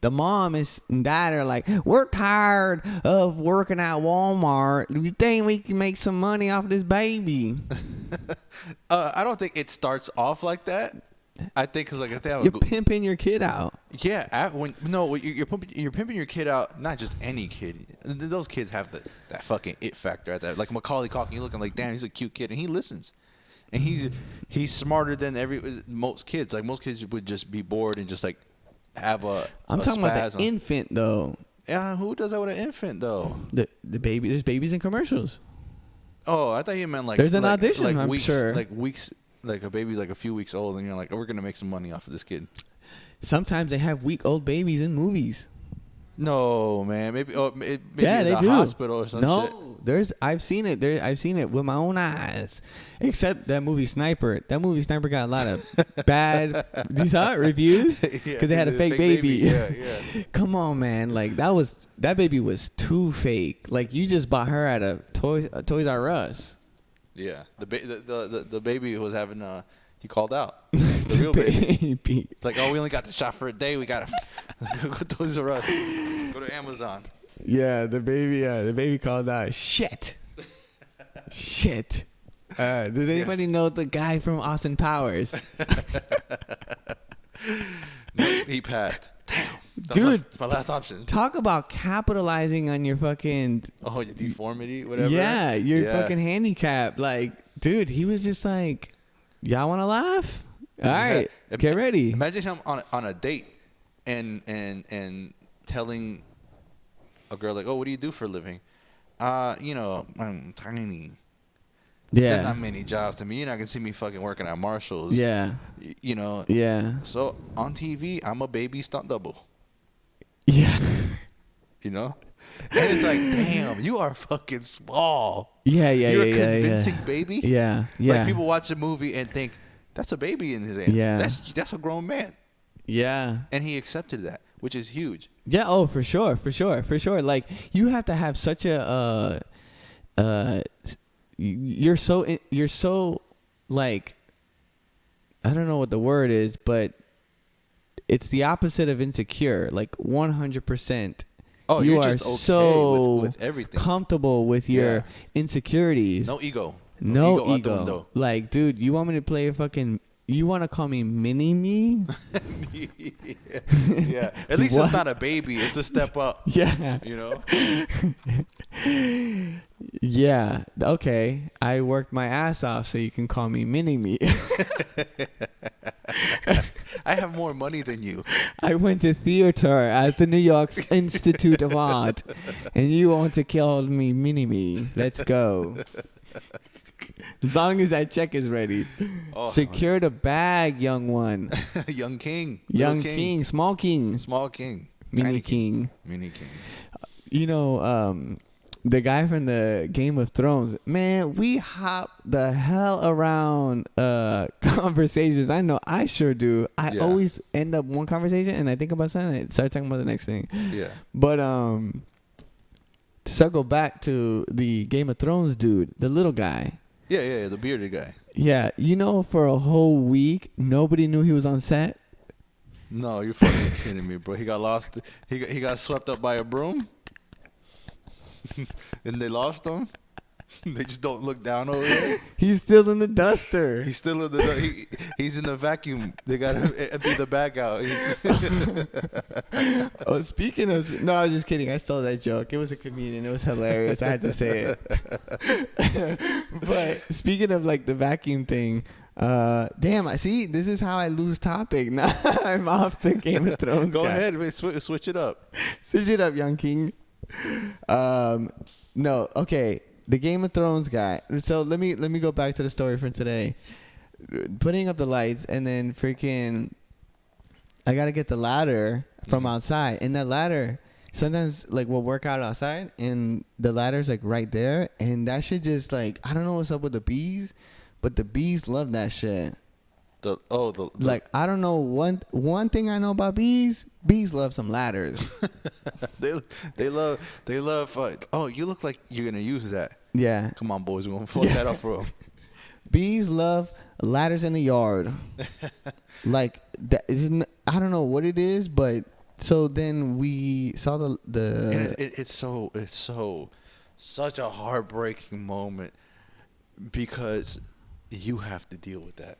the mom and dad are like, we're tired of working at Walmart. Do you think we can make some money off this baby? I don't think it starts off like that. I think because like if they have you're pimping your kid out. Yeah, you're pimping your kid out. Not just any kid. Those kids have that fucking it factor at that. Like Macaulay Culkin, you're looking like, damn, he's a cute kid, and he listens, and he's smarter than most kids. Like most kids would just be bored and just like. I'm talking about the infant though. Yeah, who does that with an infant though? The baby. There's babies in commercials. Oh, I thought you meant like there's an audition. Like I'm weeks, sure. Like weeks, like a baby's like a few weeks old, and you're like, oh, we're gonna make some money off of this kid. Sometimes they have week-old babies in movies. No, man. Maybe maybe Yeah, in they the do. hospital or some shit. No, I've seen it. I've seen it with my own eyes. Except that movie Sniper. That movie Sniper got a lot of bad, you saw it, reviews because they had a fake baby. Yeah. Come on, man. Like that baby was too fake. Like you just bought her at a Toys R Us. Yeah. The baby was having he called out. The real baby. It's like, oh, we only got the shot for a day. We gotta go to Toys R Us. Go to Amazon. Yeah, the baby called out shit. Shit. Does anybody know the guy from Austin Powers? No, he passed. Damn. Dude, that's my last option. Talk about capitalizing on your fucking your deformity, whatever. Yeah, your fucking handicap. Like, dude, he was just like, y'all want to laugh? All right, get ready. Imagine him on a date and telling a girl like, oh, what do you do for a living? I'm tiny. Yeah. There's not many jobs to me. You're not gonna see me fucking working at Marshall's. Yeah. Yeah. So on TV, I'm a baby stunt double. Yeah. And it's like, damn, you are fucking small. Yeah. You're a convincing baby. Yeah. Like people watch a movie and think that's a baby in his hands. Yeah. That's a grown man. Yeah. And he accepted that, which is huge. Yeah. Oh, for sure. Like you have to have such a you're so like, I don't know what the word is, but it's the opposite of insecure. Like 100%. Oh, you you're are just okay so with everything. Comfortable with your insecurities. No ego. No ego. Like, dude, you want me to play a fucking? You want to call me mini me? Yeah. At least it's not a baby. It's a step up. Yeah. Yeah. Okay. I worked my ass off, so you can call me mini me. I have more money than you. I went to theater at the New York Institute of Art, and you want to call me mini me. Let's go. As long as that check is ready. Oh, secure the bag, young one. Young king. Young king. Small king. Small king. Mini king. Mini king. The guy from the Game of Thrones, man, we hop the hell around conversations. I know I sure do. I always end up one conversation and I think about something and start talking about the next thing. Yeah. But to circle back to the Game of Thrones dude, the little guy. Yeah, the bearded guy. Yeah, for a whole week, nobody knew he was on set. No, you're fucking kidding me, bro. He got lost. He got swept up by a broom. And they lost him. They just don't look down over there. He's still in the duster. He's still in the. He's in the vacuum. They gotta empty the bag out. Oh, speaking of, no, I was just kidding. I stole that joke. It was a comedian. It was hilarious. I had to say it. But speaking of like the vacuum thing, damn, I see. This is how I lose topic. Now I'm off the Game of Thrones. Go guy. ahead, wait, switch it up. Switch it up, young king. No, okay. The Game of Thrones guy. So let me go back to the story from today. Putting up the lights and then freaking, I gotta get the ladder from outside. And that ladder, sometimes like we'll work out outside and the ladder's like right there. And that shit just like, I don't know what's up with the bees, but the bees love that shit. Like, I don't know, one thing I know about bees love some ladders. they love oh, you look like you're gonna use that. Yeah. Come on, boys, we're gonna fuck that up for them. Bees love ladders in the yard. Like that isn't, I don't know what it is, but so then we saw the it's such a heartbreaking moment because you have to deal with that.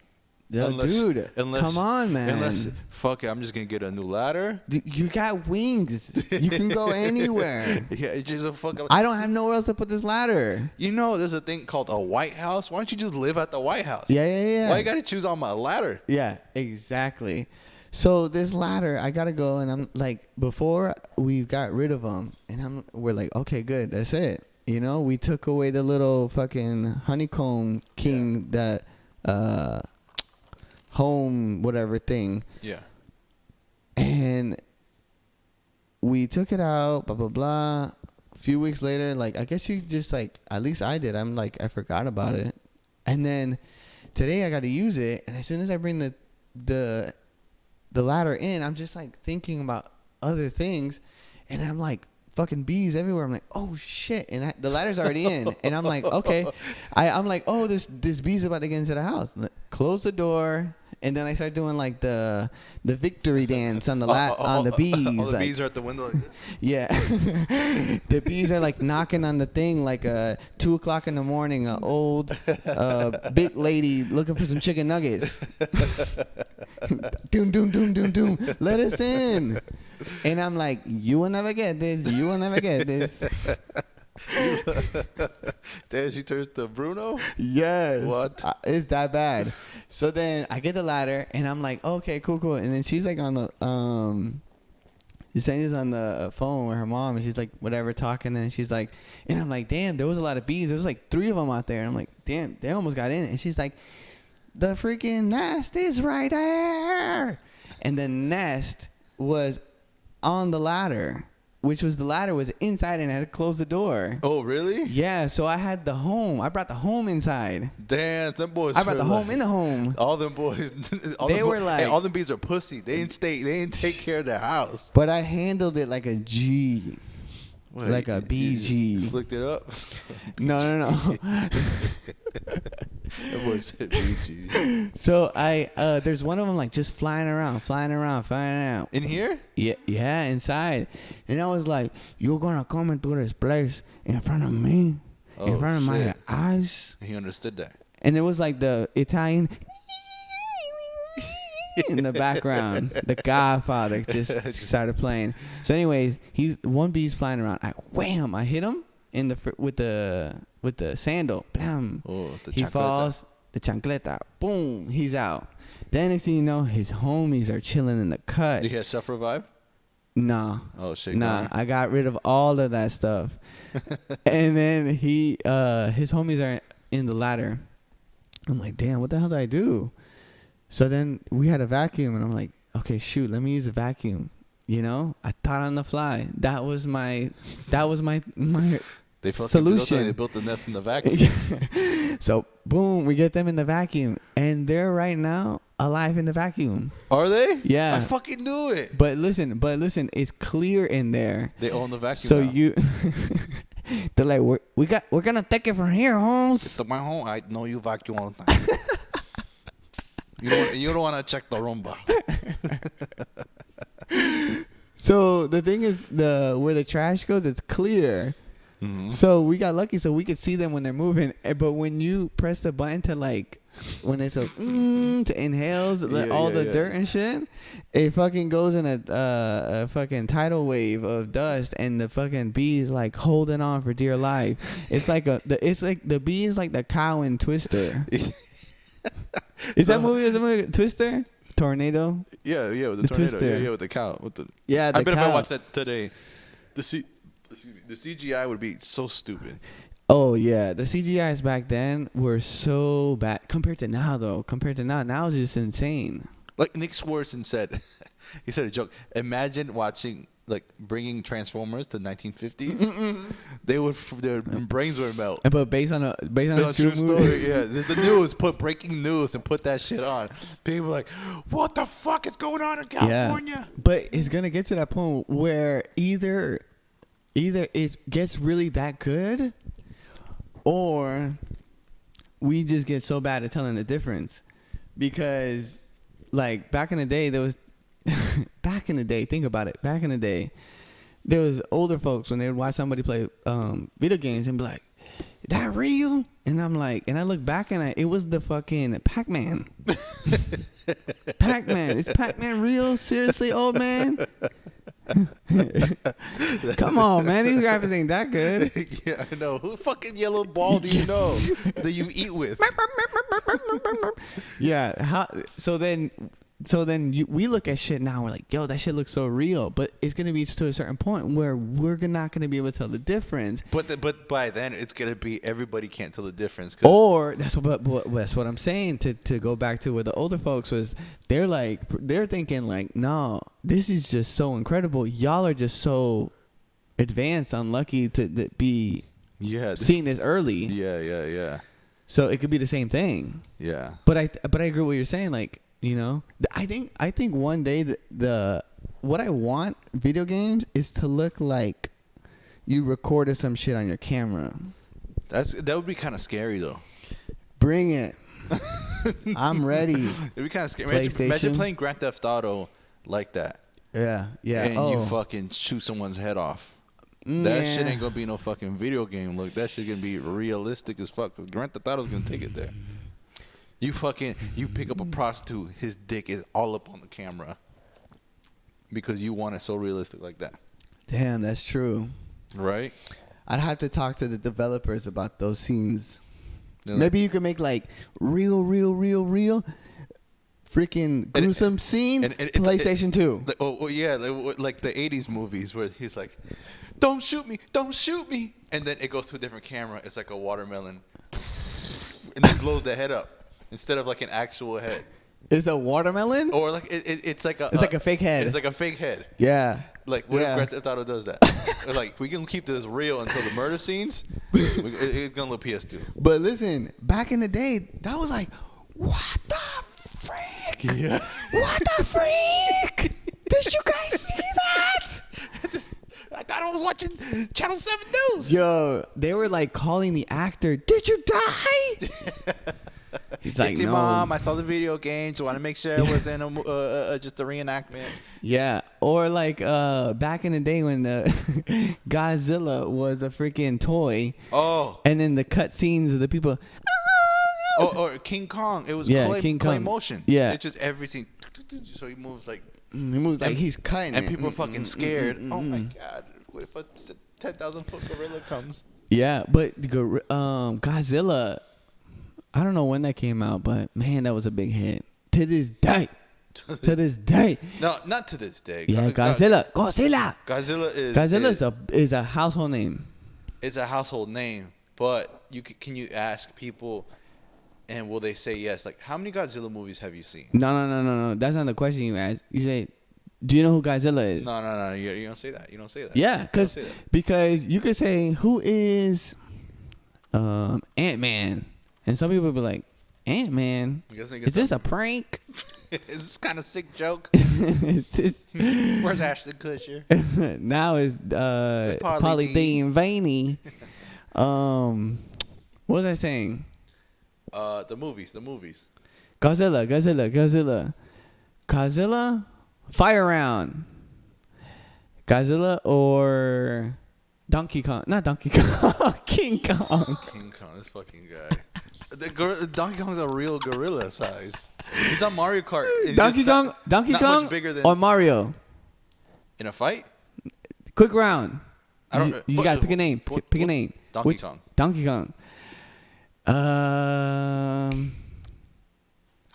Dude, come on, man. Unless, fuck it, I'm just going to get a new ladder. You got wings. You can go anywhere. Yeah, it's just a fucking... I don't have nowhere else to put this ladder. There's a thing called a White House. Why don't you just live at the White House? Yeah. Why you got to choose on my ladder? Yeah, exactly. So this ladder, I got to go, and I'm like, before we got rid of them, and we're like, okay, good, that's it. We took away the little fucking honeycomb king that... home whatever thing. Yeah. And we took it out, blah, blah, blah. A few weeks later, like, I guess you just, like, at least I did. I'm like, I forgot about it. And then today I got to use it. And as soon as I bring the ladder in, I'm just, like, thinking about other things. And I'm like, fucking bees everywhere. I'm like, oh, shit. And the ladder's already in. And I'm like, okay. I'm like, oh, this bee's about to get into the house. Close the door. And then I start doing like the victory dance on the on the bees. All the like, bees are at the window. Like this. Yeah, the bees are like knocking on the thing like 2 o'clock in the morning. An old big lady looking for some chicken nuggets. Doom doom doom doom doom. Let us in. And I'm like, you will never get this. You will never get this. Damn, she turns to Bruno? Yes. What? It's that bad. So then I get the ladder and I'm like, okay, cool. And then she's like on the Yesenia's on the phone with her mom and she's like whatever talking and she's like, and I'm like, damn, there was a lot of bees. There was like 3 of them out there. And I'm like, damn, they almost got in. And she's like, the freaking nest is right there. And the nest was on the ladder. Which was the ladder was inside and I had to close the door. Oh, really? Yeah, so I had the home. I brought the home inside. Damn, them boys. I brought the home in the home. All them boys. They were like, hey, all them bees are pussy. They didn't take care of their house. But I handled it like a G. Wait, like a BG. You flicked it up? No. That boy said BG. So there's one of them like just flying around. In here? Yeah, inside. And I was like, you're gonna come into this place in front of me, in front of my eyes. He understood that. And it was like the Italian in the background. The Godfather just started playing. So anyways, one bee's flying around. I hit him in with the sandal. Bam. Oh, He falls. The chancleta. Boom. He's out. Then next thing you know, his homies are chilling in the cut. Did he have self-revive? Nah. Oh shit. Nah. I got rid of all of that stuff. And then his homies are in the ladder. I'm like, damn, what the hell did I do? So then we had a vacuum, and I'm like, okay, shoot, let me use a vacuum. You know, I thought on the fly. That was my They solution. They built the nest in the vacuum. So boom, we get them in the vacuum, and they're right now alive in the vacuum. Are they? Yeah. I fucking knew it. But listen, it's clear in there. They own the vacuum. So now. you, they're like, we're gonna take it from here, Holmes. It's my home. I know you vacuum all the time. You don't want to check the Roomba. So the thing is, where the trash goes, it's clear. Mm-hmm. So we got lucky, so we could see them when they're moving. But when you press the button to like, when it's to inhales all the dirt and shit, it fucking goes in a fucking tidal wave of dust, and the fucking bee is like holding on for dear life. It's like the bee is like the cow in Twister. Is that movie Twister? Tornado? Yeah, with the tornado. Twister. Yeah, with the cow. I bet if I watched that today, the CGI would be so stupid. Oh yeah, the CGIs back then were so bad compared to now. Now it's just insane. Like Nick Swartzen said, he said a joke. Imagine watching, like, bringing Transformers to the 1950s. Their brains would melt. But based on a true story, yeah. There's the news. Put breaking news and put that shit on. People are like, what the fuck is going on in California? Yeah. But it's gonna get to that point where either it gets really that good, or we just get so bad at telling the difference. Because, like, back in the day, there was think about it. Back in the day, there was older folks when they would watch somebody play video games and be like, "Is that real?" And I'm like, and I look back and it was the fucking Pac-Man. Pac-Man. Is Pac-Man real? Seriously, old man? Come on, man. These graphics ain't that good. Yeah, I know. Who fucking yellow ball do you know that you eat with? Yeah. So then so then we look at shit now. We're like, yo, that shit looks so real. But it's gonna be to a certain point where we're not gonna be able to tell the difference. But by then it's gonna be everybody can't tell the difference. Or that's what I'm saying. To go back to where the older folks was, they're thinking like, no, this is just so incredible. Y'all are just so advanced, unlucky to be seeing this early. Yeah. So it could be the same thing. Yeah. But I agree with what you're saying. Like, you know, I think one day what I want video games is to look like you recorded some shit on your camera. That would be kind of scary though. Bring it. I'm ready. It'd be kind of scary. Imagine playing Grand Theft Auto like that. Yeah. And you fucking shoot someone's head off. That shit ain't gonna be no fucking video game. Look, that shit gonna be realistic as fuck. Cause Grand Theft Auto's gonna take it there. You pick up a prostitute, his dick is all up on the camera because you want it so realistic like that. Damn, that's true. Right? I'd have to talk to the developers about those scenes. Yeah. Maybe you could make like real freaking gruesome scene. PlayStation 2. Like the 80s movies where he's like, don't shoot me. And then it goes to a different camera. It's like a watermelon. And then blows the head up. Instead of like an actual head. It's a watermelon? Or like it's like a fake head. It's like a fake head. Yeah. Like what if Grand Theft Auto does that? Like we can keep this real until the murder scenes. It's gonna look PS2. But listen, back in the day, that was like, what the frick? Yeah. What the freak? Did you guys see that? I thought I was watching Channel 7 News. Yo, they were like calling the actor, did you die? He's like, no. Mom, I saw the video game, so I want to make sure it wasn't just a reenactment. Yeah, or like back in the day when the Godzilla was a freaking toy. Oh. And then the cut scenes of the people. Or King Kong. It was clay motion. Yeah. It's just everything. So he moves like. He moves like he's cutting. And people are fucking scared. Oh my God. What if a 10,000 foot gorilla comes? Yeah, but Godzilla. I don't know when that came out, but man, that was a big hit. To this day. No, not to this day. Yeah, Godzilla. Godzilla is a household name. It's a household name, but can you ask people, and will they say yes? Like, how many Godzilla movies have you seen? No. That's not the question you ask. You say, do you know who Godzilla is? No. You don't say that. Yeah, because you could say, who is Ant-Man? And some people be like, Ant-Man? Is this a prank? Is this kind of sick joke? It's just, where's Ashton Kutcher? Now it's Pauly D and Vaney. What was I saying? The movies. Godzilla. Fire Round. Godzilla or Donkey Kong? Not Donkey Kong. King Kong. This fucking guy. Donkey Kong's a real gorilla size. He's on Mario Kart. Donkey Kong much bigger than or Mario? In a fight? Quick round. I don't. You got to pick a name. Pick a name. Donkey Kong. Donkey Kong.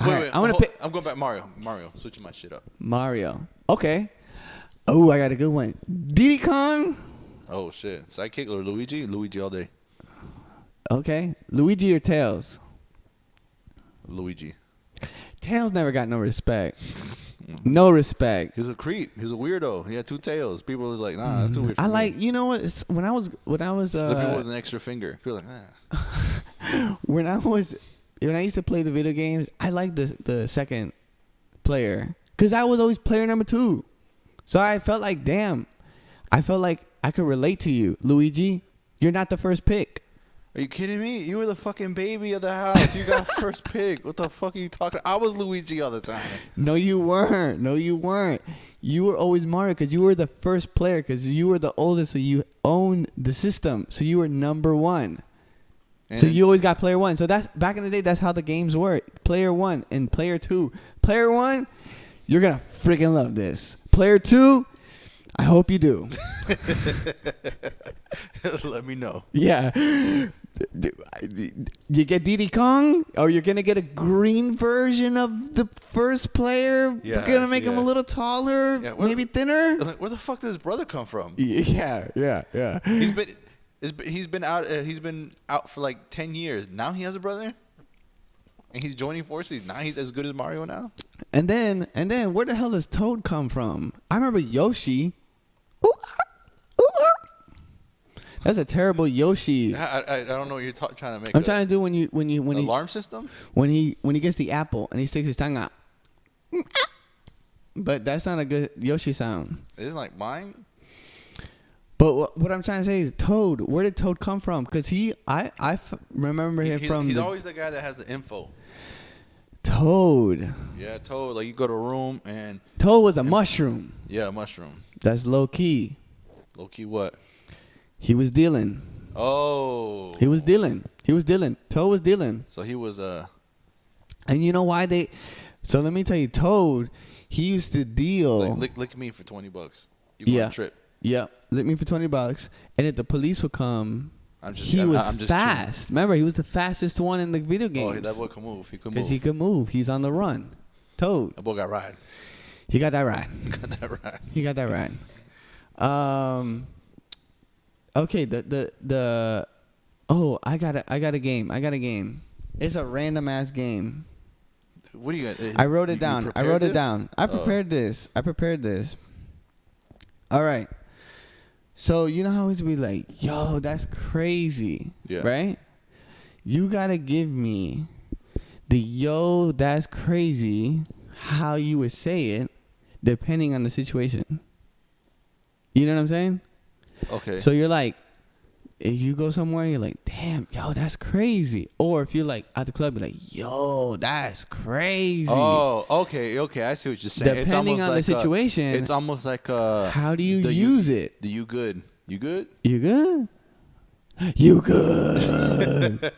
Wait, I'm going back Mario. Switching my shit up. Mario. Okay. Oh, I got a good one. Diddy Kong. Oh shit. Sidekick or Luigi? Luigi all day. Okay. Luigi or Tails? Luigi. Tails never got no respect. No respect. He was a creep. He was a weirdo. He had 2 tails. People was like, nah, that's too weird. I like, you know what? When I was some people with an extra finger. People like, nah. when I used to play the video games, I liked the second player because I was always player number 2. So I felt like, damn, I felt like I could relate to you, Luigi. You're not the first pick. Are you kidding me? You were the fucking baby of the house. You got first pick. What the fuck are you talking? I was Luigi all the time. No, you weren't. You were always Mario because you were the first player because you were the oldest, so you owned the system. So you were number 1. And so you always got player 1. So that's back in the day. That's how the games work. Player 1 and player 2. Player 1, you're gonna freaking love this. Player 2, I hope you do. Let me know. Yeah. You get Diddy Kong, or you're gonna get a green version of the first player. Yeah, We're gonna make him a little taller, maybe thinner. Where the fuck did his brother come from? Yeah. He's been out for like 10 years. Now he has a brother, and he's joining forces. Now he's as good as Mario now. And then where the hell does Toad come from? I remember Yoshi. That's a terrible Yoshi. I don't know what you're trying to make. I'm trying to do when he alarm system. When he gets the apple and he sticks his tongue out. But that's not a good Yoshi sound. Isn't like mine. But what I'm trying to say is Toad. Where did Toad come from? Because I remember him from. He's always the guy that has the info. Toad. Yeah, Toad. Like you go to a room and Toad was a mushroom. Yeah, a mushroom. That's low key. Low key what? He was dealing. Oh. He was dealing. Toad was dealing. So he was And you know why they? So let me tell you, Toad. He used to deal. Lick me for $20. You go on a trip. Yeah, lick me for $20, and if the police would come, I'm just fast. Remember, he was the fastest one in the video games. Oh, that boy could move. He could move. Because he could move. He's on the run. Toad. That boy got ride. He got that ride. He got that ride. Okay. I got a game. It's a random ass game. What do you got? I wrote it down. I prepared this. All right. So you know how it's be like, yo, that's crazy. Yeah. Right? You gotta give me the yo, that's crazy, how you would say it, depending on the situation. You know what I'm saying? Okay. So you're like, if you go somewhere, you're like, damn, yo, that's crazy. Or if you're like at the club, you're like, yo, that's crazy. Oh, okay. I see what you're saying. Depending on the situation. It's almost like how do you use it? The you good. You good? You good? You good.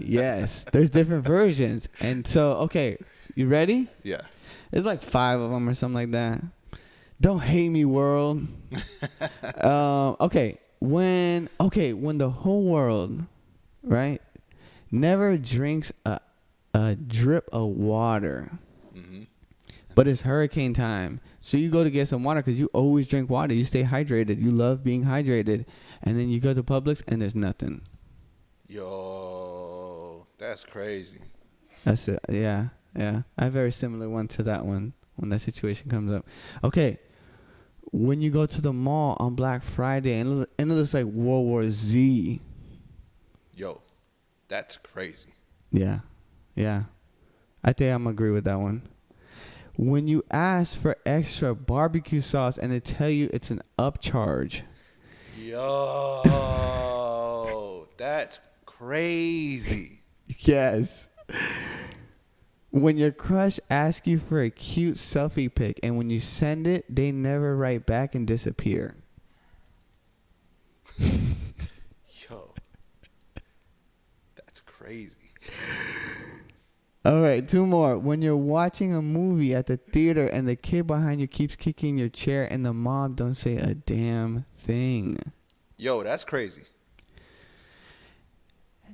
Yes. There's different versions. And so, okay, you ready? Yeah. There's like 5 of them or something like that. Don't hate me, world. Okay. When the whole world, right, never drinks a drip of water, but it's hurricane time, so you go to get some water because you always drink water. You stay hydrated. You love being hydrated, and then you go to Publix and there's nothing. Yo, that's crazy. That's it. Yeah. I have a very similar one to that one when that situation comes up. Okay. When you go to the mall on Black Friday and it looks like World War Z. Yo, that's crazy. Yeah. I think I'm agree with that one. When you ask for extra barbecue sauce and they tell you it's an upcharge. Yo, that's crazy. Yes. When your crush asks you for a cute selfie pic and when you send it, they never write back and disappear. Yo, that's crazy. All right, 2 more. When you're watching a movie at the theater and the kid behind you keeps kicking your chair and the mom don't say a damn thing. Yo, that's crazy.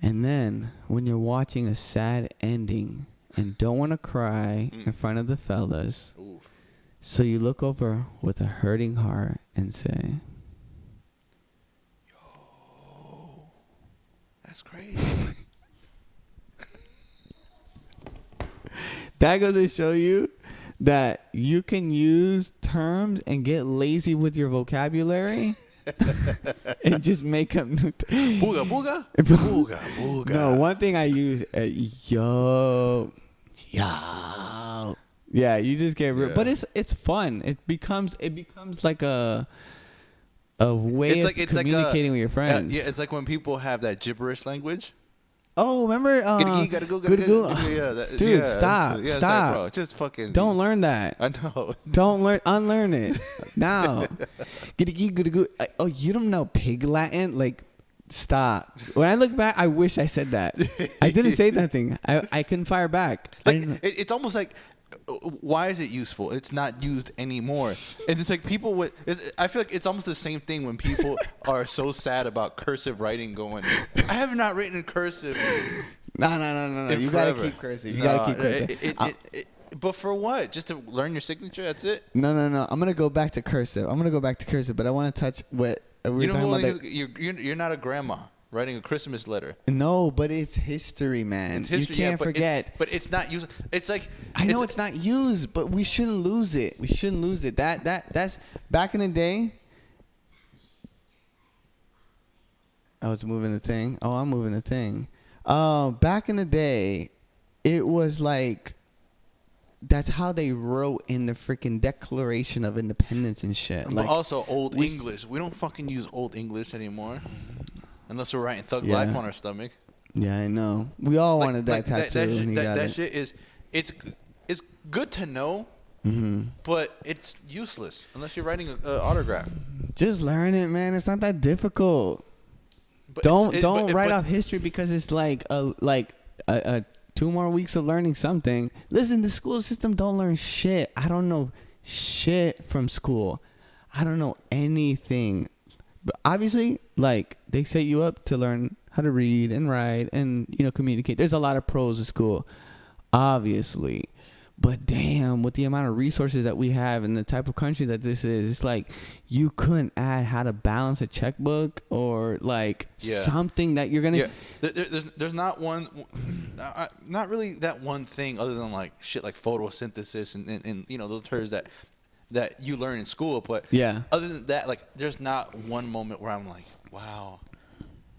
And then when you're watching a sad ending and don't want to cry in front of the fellas, Oof. so you look over with a hurting heart and say, yo, that's crazy. That goes to show you that you can use terms and get lazy with your vocabulary and just make up new Booga. Booga. No, one thing I use, yo. Yeah, you just get real. But it's fun. It becomes like a way of communicating with your friends. Yeah, it's like when people have that gibberish language. Oh, remember? Gotta go. Dude, stop. Bro. Just fucking. Don't learn that. I know. Unlearn it now. Go. Oh, you don't know pig Latin? Like, stop. When I look back, I wish I said that. I didn't say nothing. I couldn't fire back. Like, it's almost like why is it useful? It's not used anymore. And it's like people with. I feel like it's almost the same thing when people are so sad about cursive writing going. I have not written in cursive. No. You gotta keep cursive. You gotta keep cursive. But for what? Just to learn your signature? That's it? No. I'm gonna go back to cursive. But I want to touch what we were talking about. You're not a grandma writing a Christmas letter. No, but it's history, man. It's history, you can't forget. But it's not used. It's like I know it's not used, but we shouldn't lose it. That's back in the day. I was moving the thing. Oh, I'm moving the thing. Back in the day, it was like that's how they wrote in the freaking Declaration of Independence and shit. But like also Old English. We don't fucking use Old English anymore, unless we're writing Thug Life on our stomach. Yeah, I know. We all wanted that tattoo. That shit is it's good to know, but it's useless unless you're writing an autograph. Just learn it, man. It's not that difficult. But don't write off history because it's like a 2 more weeks of learning something. Listen, the school system don't learn shit. I don't know shit from school. I don't know anything. But obviously, like, they set you up to learn how to read and write and, communicate. There's a lot of pros at school, obviously. But damn, with the amount of resources that we have and the type of country that this is, it's like you couldn't add how to balance a checkbook or like something that you're gonna. Yeah. There's not one, not really that one thing other than like shit like photosynthesis and those terms that you learn in school. But other than that, like there's not one moment where I'm like, wow.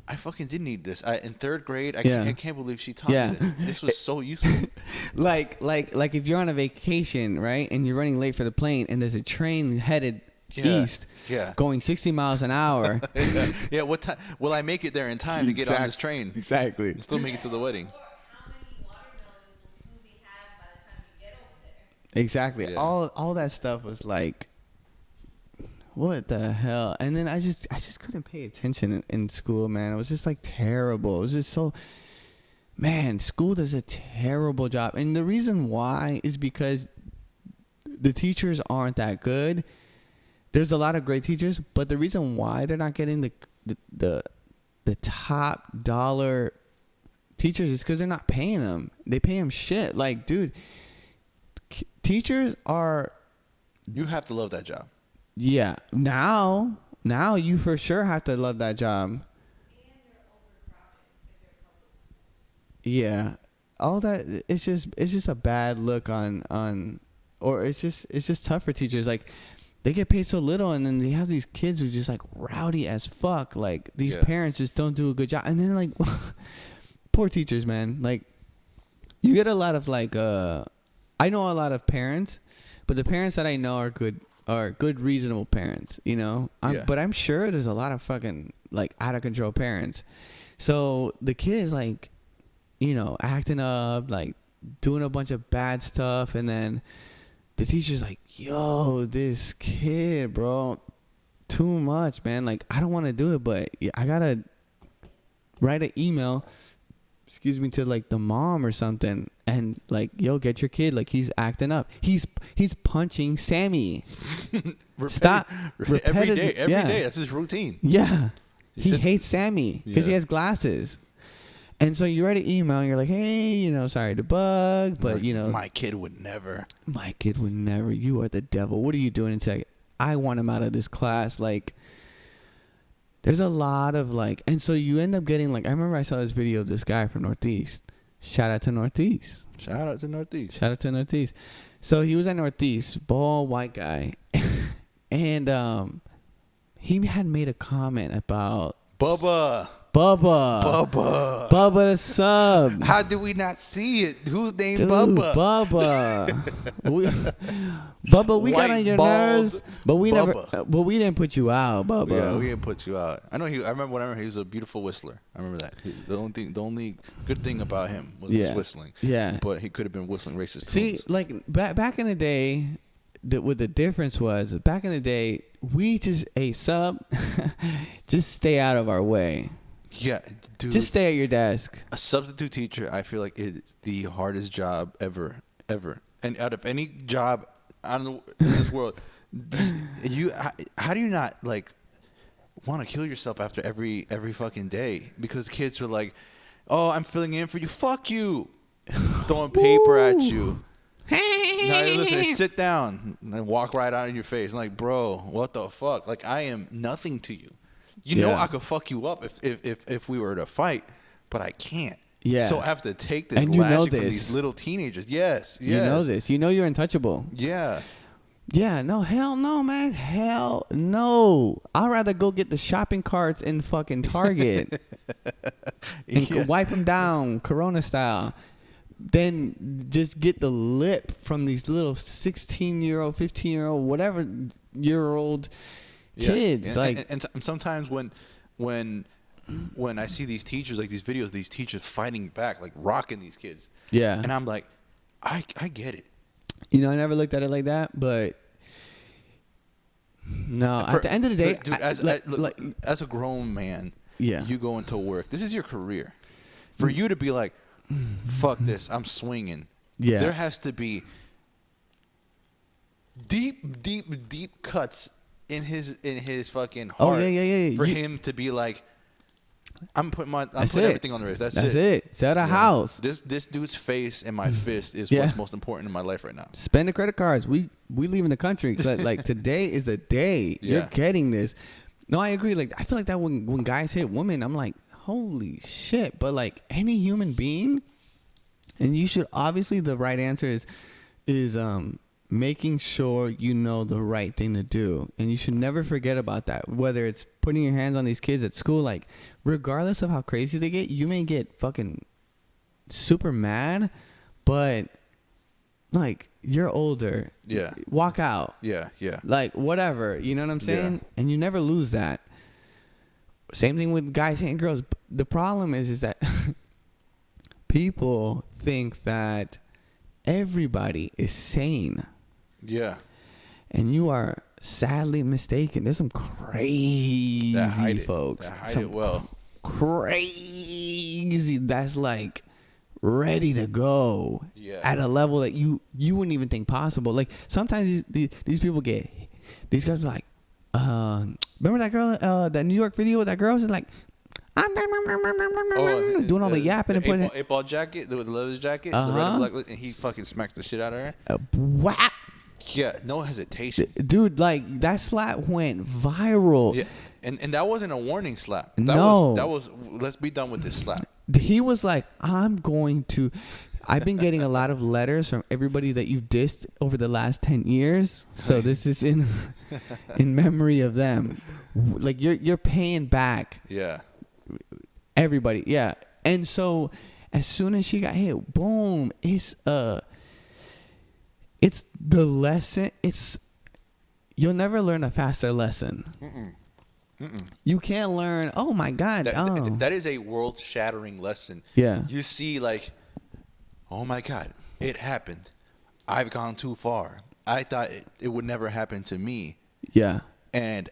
I fucking did need this. In 3rd grade, I can't believe she taught me this. This was so useful. like if you're on a vacation, right, and you're running late for the plane, and there's a train headed east, going 60 miles an hour. What time will I make it there in time to get on this train? Exactly. And still make it to the wedding. How many watermelons will Susie have by the time you get over there? Exactly. Yeah. All that stuff was like, what the hell? And then I just couldn't pay attention in school, man. It was just like terrible. It was just so, man, school does a terrible job. And the reason why is because the teachers aren't that good. There's a lot of great teachers, but the reason why they're not getting the top dollar teachers is because they're not paying them. They pay them shit. Like, dude, teachers are. You have to love that job. Yeah. Now you for sure have to love that job. And they're overcrowded if they're public schools. Yeah. All that it's just a bad look on or it's just tough for teachers. Like they get paid so little and then they have these kids who are just like rowdy as fuck. Like these parents just don't do a good job. And then like poor teachers, man. Like you get a lot of like I know a lot of parents, but the parents that I know are good, reasonable parents, but I'm sure there's a lot of fucking like out of control parents. So the kid is like, acting up, like doing a bunch of bad stuff. And then the teacher's like, yo, this kid, bro, too much, man. Like, I don't want to do it, but I got to write an email, to like the mom or something. And like, yo, get your kid. Like he's acting up. He's punching Sammy. Stop. Every day. That's his routine. Yeah. He hates Sammy because he has glasses. And so you write an email and you're like, hey, sorry to bug, but my kid would never. My kid would never. You are the devil. What are you doing? It's like, I want him out of this class. Like, there's a lot of like, and so you end up getting like, I remember I saw this video of this guy from Northeast. Shout out to Northeast. So he was at Northeast, bald white guy. And he had made a comment about Bubba the sub. How did we not see it? Who's named Dude, Bubba? Bubba, we got on your nerves, but we didn't put you out, Bubba. Yeah, we didn't put you out. I remember he was a beautiful whistler. I remember that. The only good thing about him was his whistling. Yeah, but he could have been whistling racist See, tunes. like back in the day, what the difference was, back in the day, we just a sub, just stay out of our way. Yeah, dude. Just stay at your desk. A substitute teacher, I feel like, is the hardest job ever. and out of any job in this world, how do you not like want to kill yourself after every fucking day because kids are like, oh, I'm filling in for you, fuck you, throwing paper at you. Now listen, sit down and walk right out in your face. I'm like, bro, what the fuck? Like, I am nothing to you. You know I could fuck you up if we were to fight, but I can't. Yeah. So I have to take this and you lashing know from these little teenagers. Yes. You know this. You know you're untouchable. Yeah. Yeah, no, hell no, man. Hell no. I'd rather go get the shopping carts in fucking Target and wipe them down, Corona style, than just get the lip from these little 16-year-old, 15-year-old, whatever year-old kids. Like, and sometimes when I see these teachers, like these videos, these teachers fighting back, like rocking these kids. Yeah. And I'm like, I get it. You know, I never looked at it like that, but no. At the end of the day, dude, as a grown man, you go into work. This is your career. For you to be like, fuck this, I'm swinging. Yeah. There has to be deep cuts in his fucking heart. For him to be like, I'm putting everything on the race. That's it. Sell a house. This dude's face and my fist is what's most important in my life right now. Spend the credit cards. We leaving the country. Like today is a day. Yeah. You're getting this. No, I agree. Like I feel like that when guys hit women, I'm like, holy shit. But like any human being, and you should obviously the right answer is making sure you know the right thing to do, and you should never forget about that. Whether it's putting your hands on these kids at school, like regardless of how crazy they get, you may get fucking super mad, but like you're older. Yeah. Walk out. Yeah. Like whatever, you know what I'm saying? Yeah. And you never lose that. Same thing with guys hitting girls. The problem is that people think that everybody is sane. Yeah. And you are sadly mistaken. There's some crazy folks. Some crazy that's like ready to go at a level that you wouldn't even think possible. Like sometimes these people get, these guys are like, remember that girl, that New York video with that girl? She's like, doing all the yapping and putting 8-ball jacket, the leather jacket, the red and black, and he fucking smacks the shit out of her. Whap. Yeah, no hesitation. Dude, like that slap went viral. Yeah. And that wasn't a warning slap. That was let's be done with this slap. He was like, I've been getting a lot of letters from everybody that you've dissed over the last 10 years. So this is in memory of them. Like you're paying back. Yeah. Everybody. Yeah. And so as soon as she got hit, boom, it's the lesson. You'll never learn a faster lesson. You can't learn. Oh my God! That is a world-shattering lesson. Yeah. You see, like, oh my God, it happened. I've gone too far. I thought it would never happen to me. Yeah. And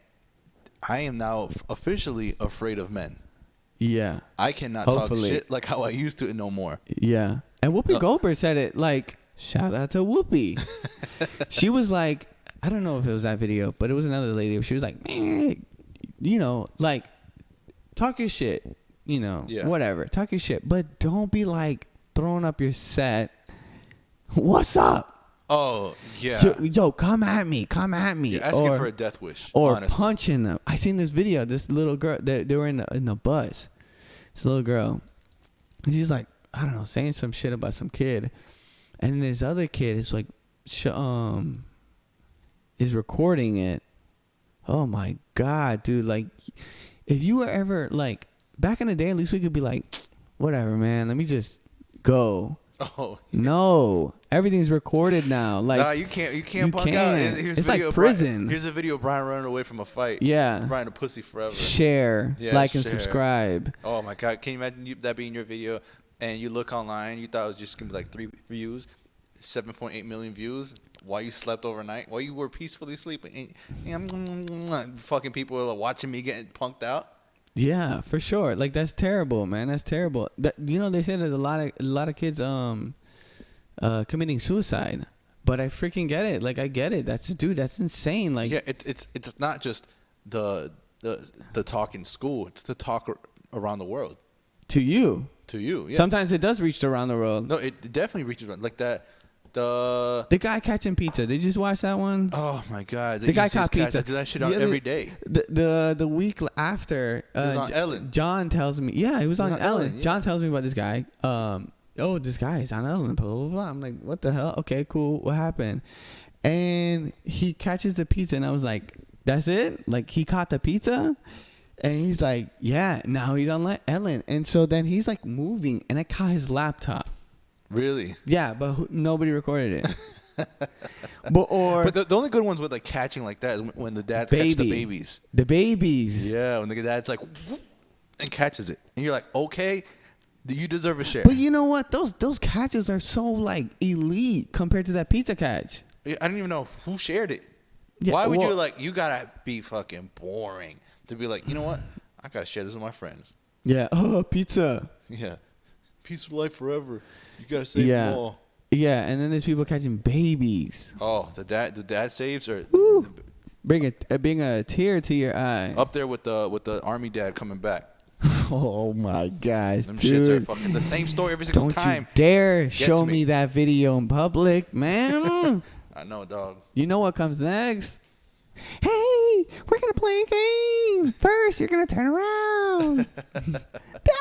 I am now officially afraid of men. Yeah. I cannot talk shit like how I used to no more. Yeah. And Whoopi Goldberg said it like. Shout out to Whoopi. She was like, I don't know if it was that video, but it was another lady. She was like, you know, like, talk your shit, you know, whatever. Talk your shit. But don't be like throwing up your set. What's up? Oh, yeah. Yo, come at me. You're asking for a death wish. Or honestly. punching them. I seen this video. This little girl, they were in a bus. This little girl. And she's like, I don't know, saying some shit about some kid. And this other kid is like, is recording it. Oh my God, dude! Like, if you were ever like back in the day, at least we could be like, whatever, man. Let me just go. Oh no! Everything's recorded now. Like, nah, you can't punk out. It's like prison. Here's a video of Brian running away from a fight. Yeah, Brian a pussy forever. Share, like, and subscribe. Oh my God! Can you imagine that being your video? And you look online, you thought it was just gonna be like 3 views, 7.8 million views. While you slept overnight, while you were peacefully sleeping, and fucking people are watching me getting punked out. Yeah, for sure. Like that's terrible, man. That's terrible. You know, they say there's a lot of kids committing suicide But I freaking get it. Like I get it. That's insane. Like Yeah, it's not just the talk in school. It's the talk around the world. to you. To you, yeah. Sometimes it does reach around the world. No, it definitely reaches around. Like that. The guy catching pizza. Did you just watch that one? Oh my God! The guy caught pizza. I do that shit every day. The week after, It was on Ellen. John tells me, yeah, he was on Ellen. Yeah. John tells me about this guy. Oh, this guy is on Ellen. Blah, blah, blah. I'm like, what the hell? Okay, cool. What happened? And he catches the pizza, and I was like, that's it? Like he caught the pizza? And he's like, yeah. Now he's on Ellen, and so then he's like moving, and I caught his laptop. Really? Yeah, but nobody recorded it. But the only good ones with like catching like that is when the dads catch the babies. The babies. Yeah, when the dad's like whoop, and catches it, and you're like, okay, you deserve a share. But you know what? Those catches are so like elite compared to that pizza catch. I don't even know who shared it. Yeah, Why would well- you like? You gotta be fucking boring to be like, you know what? I gotta share this with my friends. Yeah. Oh, pizza. Yeah, peace of life forever. You gotta save them all. Yeah, and then there's people catching babies. Oh, the dad saves are Bring a tear to your eye. up there with the army dad coming back. Oh my gosh, Them dude! shits are fucking the same story every single Don't time. you dare show me. me that video in public, man. I know, dog. You know what comes next? Hey, we're gonna play a game. First, you're gonna turn around. Dad!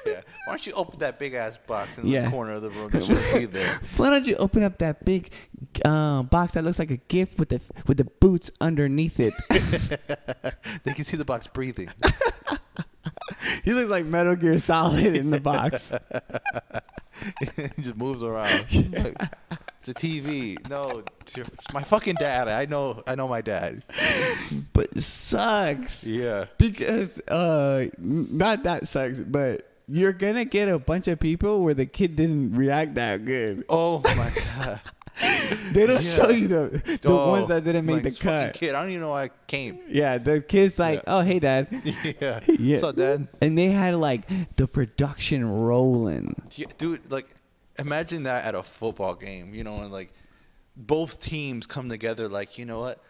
Yeah. Why don't you open that big ass box in Yeah. the corner of the room? That shouldn't be there. Why don't you open up that big box that looks like a gift with the boots underneath it? They can see the box breathing. He looks like Metal Gear Solid in the box. He just moves around. It's a TV. No, it's my fucking dad. I know my dad. But it sucks. Yeah. Because not that sucks, but you're gonna get a bunch of people where the kid didn't react that good. Oh my God. They don't Yeah. show you the ones that didn't make like, the this fucking cut. kid, I don't even know why I came. Yeah, the kid's like, Yeah. oh hey dad. Yeah. Yeah. What's up, Dad? And they had like the production rolling. Yeah, dude, like, imagine that at a football game, you know, and like both teams come together, like, you know what,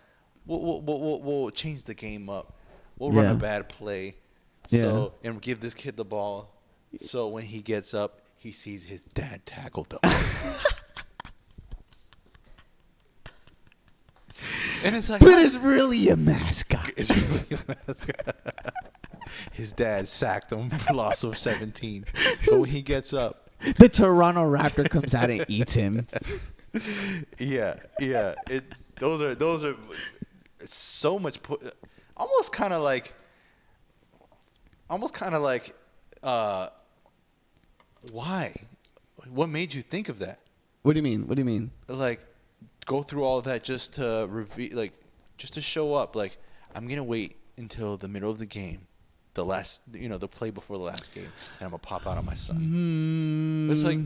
we'll change the game up. We'll run Yeah. a bad play, Yeah. so and give this kid the ball, so when he gets up, he sees his dad tackle them. And it's like, But it's really a mascot. it's really his dad sacked him for loss of 17, but when he gets up. The Toronto Raptor comes out and eats him. Yeah. Those are so much. Almost kind of like. Why? What made you think of that? What do you mean? What do you mean? Like, go through all of that just to just to show up. Like, I'm gonna wait until the middle of the game, the play before the last game, and I'm gonna pop out on my son. It's like,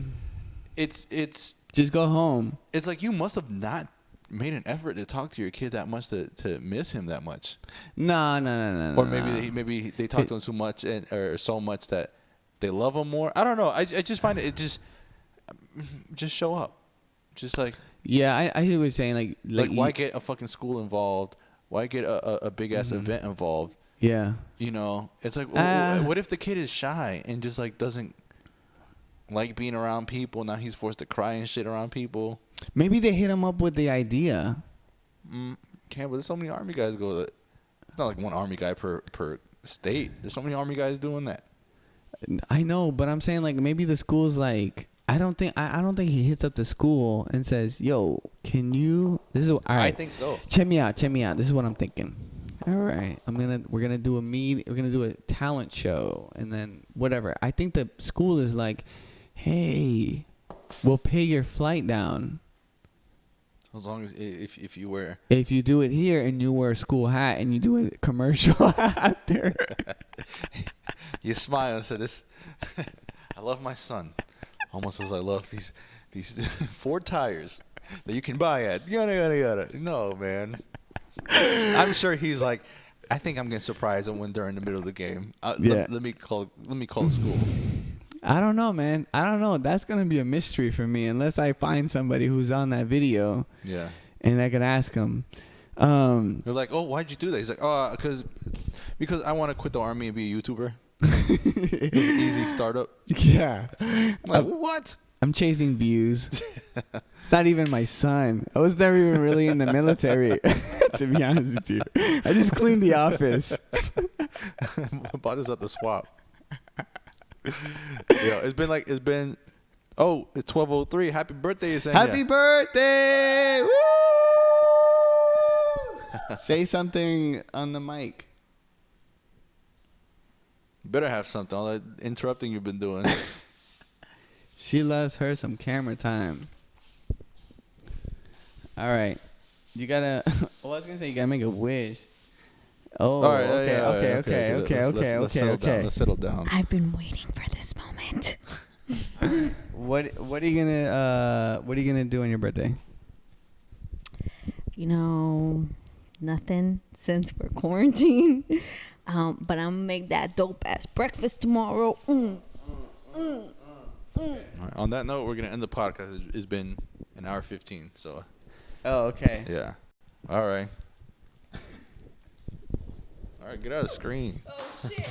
it's. Just go home. It's like you must have not made an effort to talk to your kid that much to miss him that much. No. Or maybe they talk to him so much or so much that they love him more. I don't know. I just find it just show up. Just like, Yeah, I hear what you're saying. Like why get a fucking school involved? Why get a big ass event involved? Yeah. You know, it's like, what if the kid is shy and just like doesn't like being around people? Now he's forced to cry and shit around people. Maybe they hit him up with the idea. But there's so many army guys go that. It's not like one army guy per state. There's so many army guys doing that. I know, but I'm saying like maybe the school's like I don't think he hits up the school and says, "Yo, can you?" This is all right. I think so. Check me out. This is what I'm thinking. All right, we're gonna do we're gonna do a talent show, and then whatever. I think the school is like, "Hey, we'll pay your flight down As long as if you wear. if you do it here and you wear a school hat and you do a commercial after." You smile and say, "This, I love my son, almost as I love these 4 tires that you can buy at yada yada yada." No, man. I'm sure he's like, I think I'm gonna surprise him when they're in the middle of the game. Yeah. Let me call the school. I don't know, man. I don't know. That's gonna be a mystery for me unless I find somebody who's on that video. Yeah. And I can ask him. They're like, oh, why'd you do that? He's like, oh, because I want to quit the army and be a YouTuber. It was an easy startup. Yeah. I'm like, what? I'm chasing views. It's not even my son. I was never even really in the military, to be honest with you. I just cleaned the office. Bought us at the swap. Yeah, it's been. Oh, it's 12:03. Happy birthday, Yesenia. Happy birthday! Woo! Say something on the mic. You better have something. All that interrupting you've been doing. She loves her some camera time. All right. You gotta. Well, I was gonna say you gotta make a wish. Oh, All right, okay, yeah, okay. Let's settle down. I've been waiting for this moment. What are you gonna do on your birthday? You know, nothing since we're quarantined. But I'm gonna make that dope ass breakfast tomorrow. All right, on that note, we're gonna end the podcast. It's been an hour 15. So. Oh, okay. Yeah. All right. All right. Get out of the screen. Oh shit.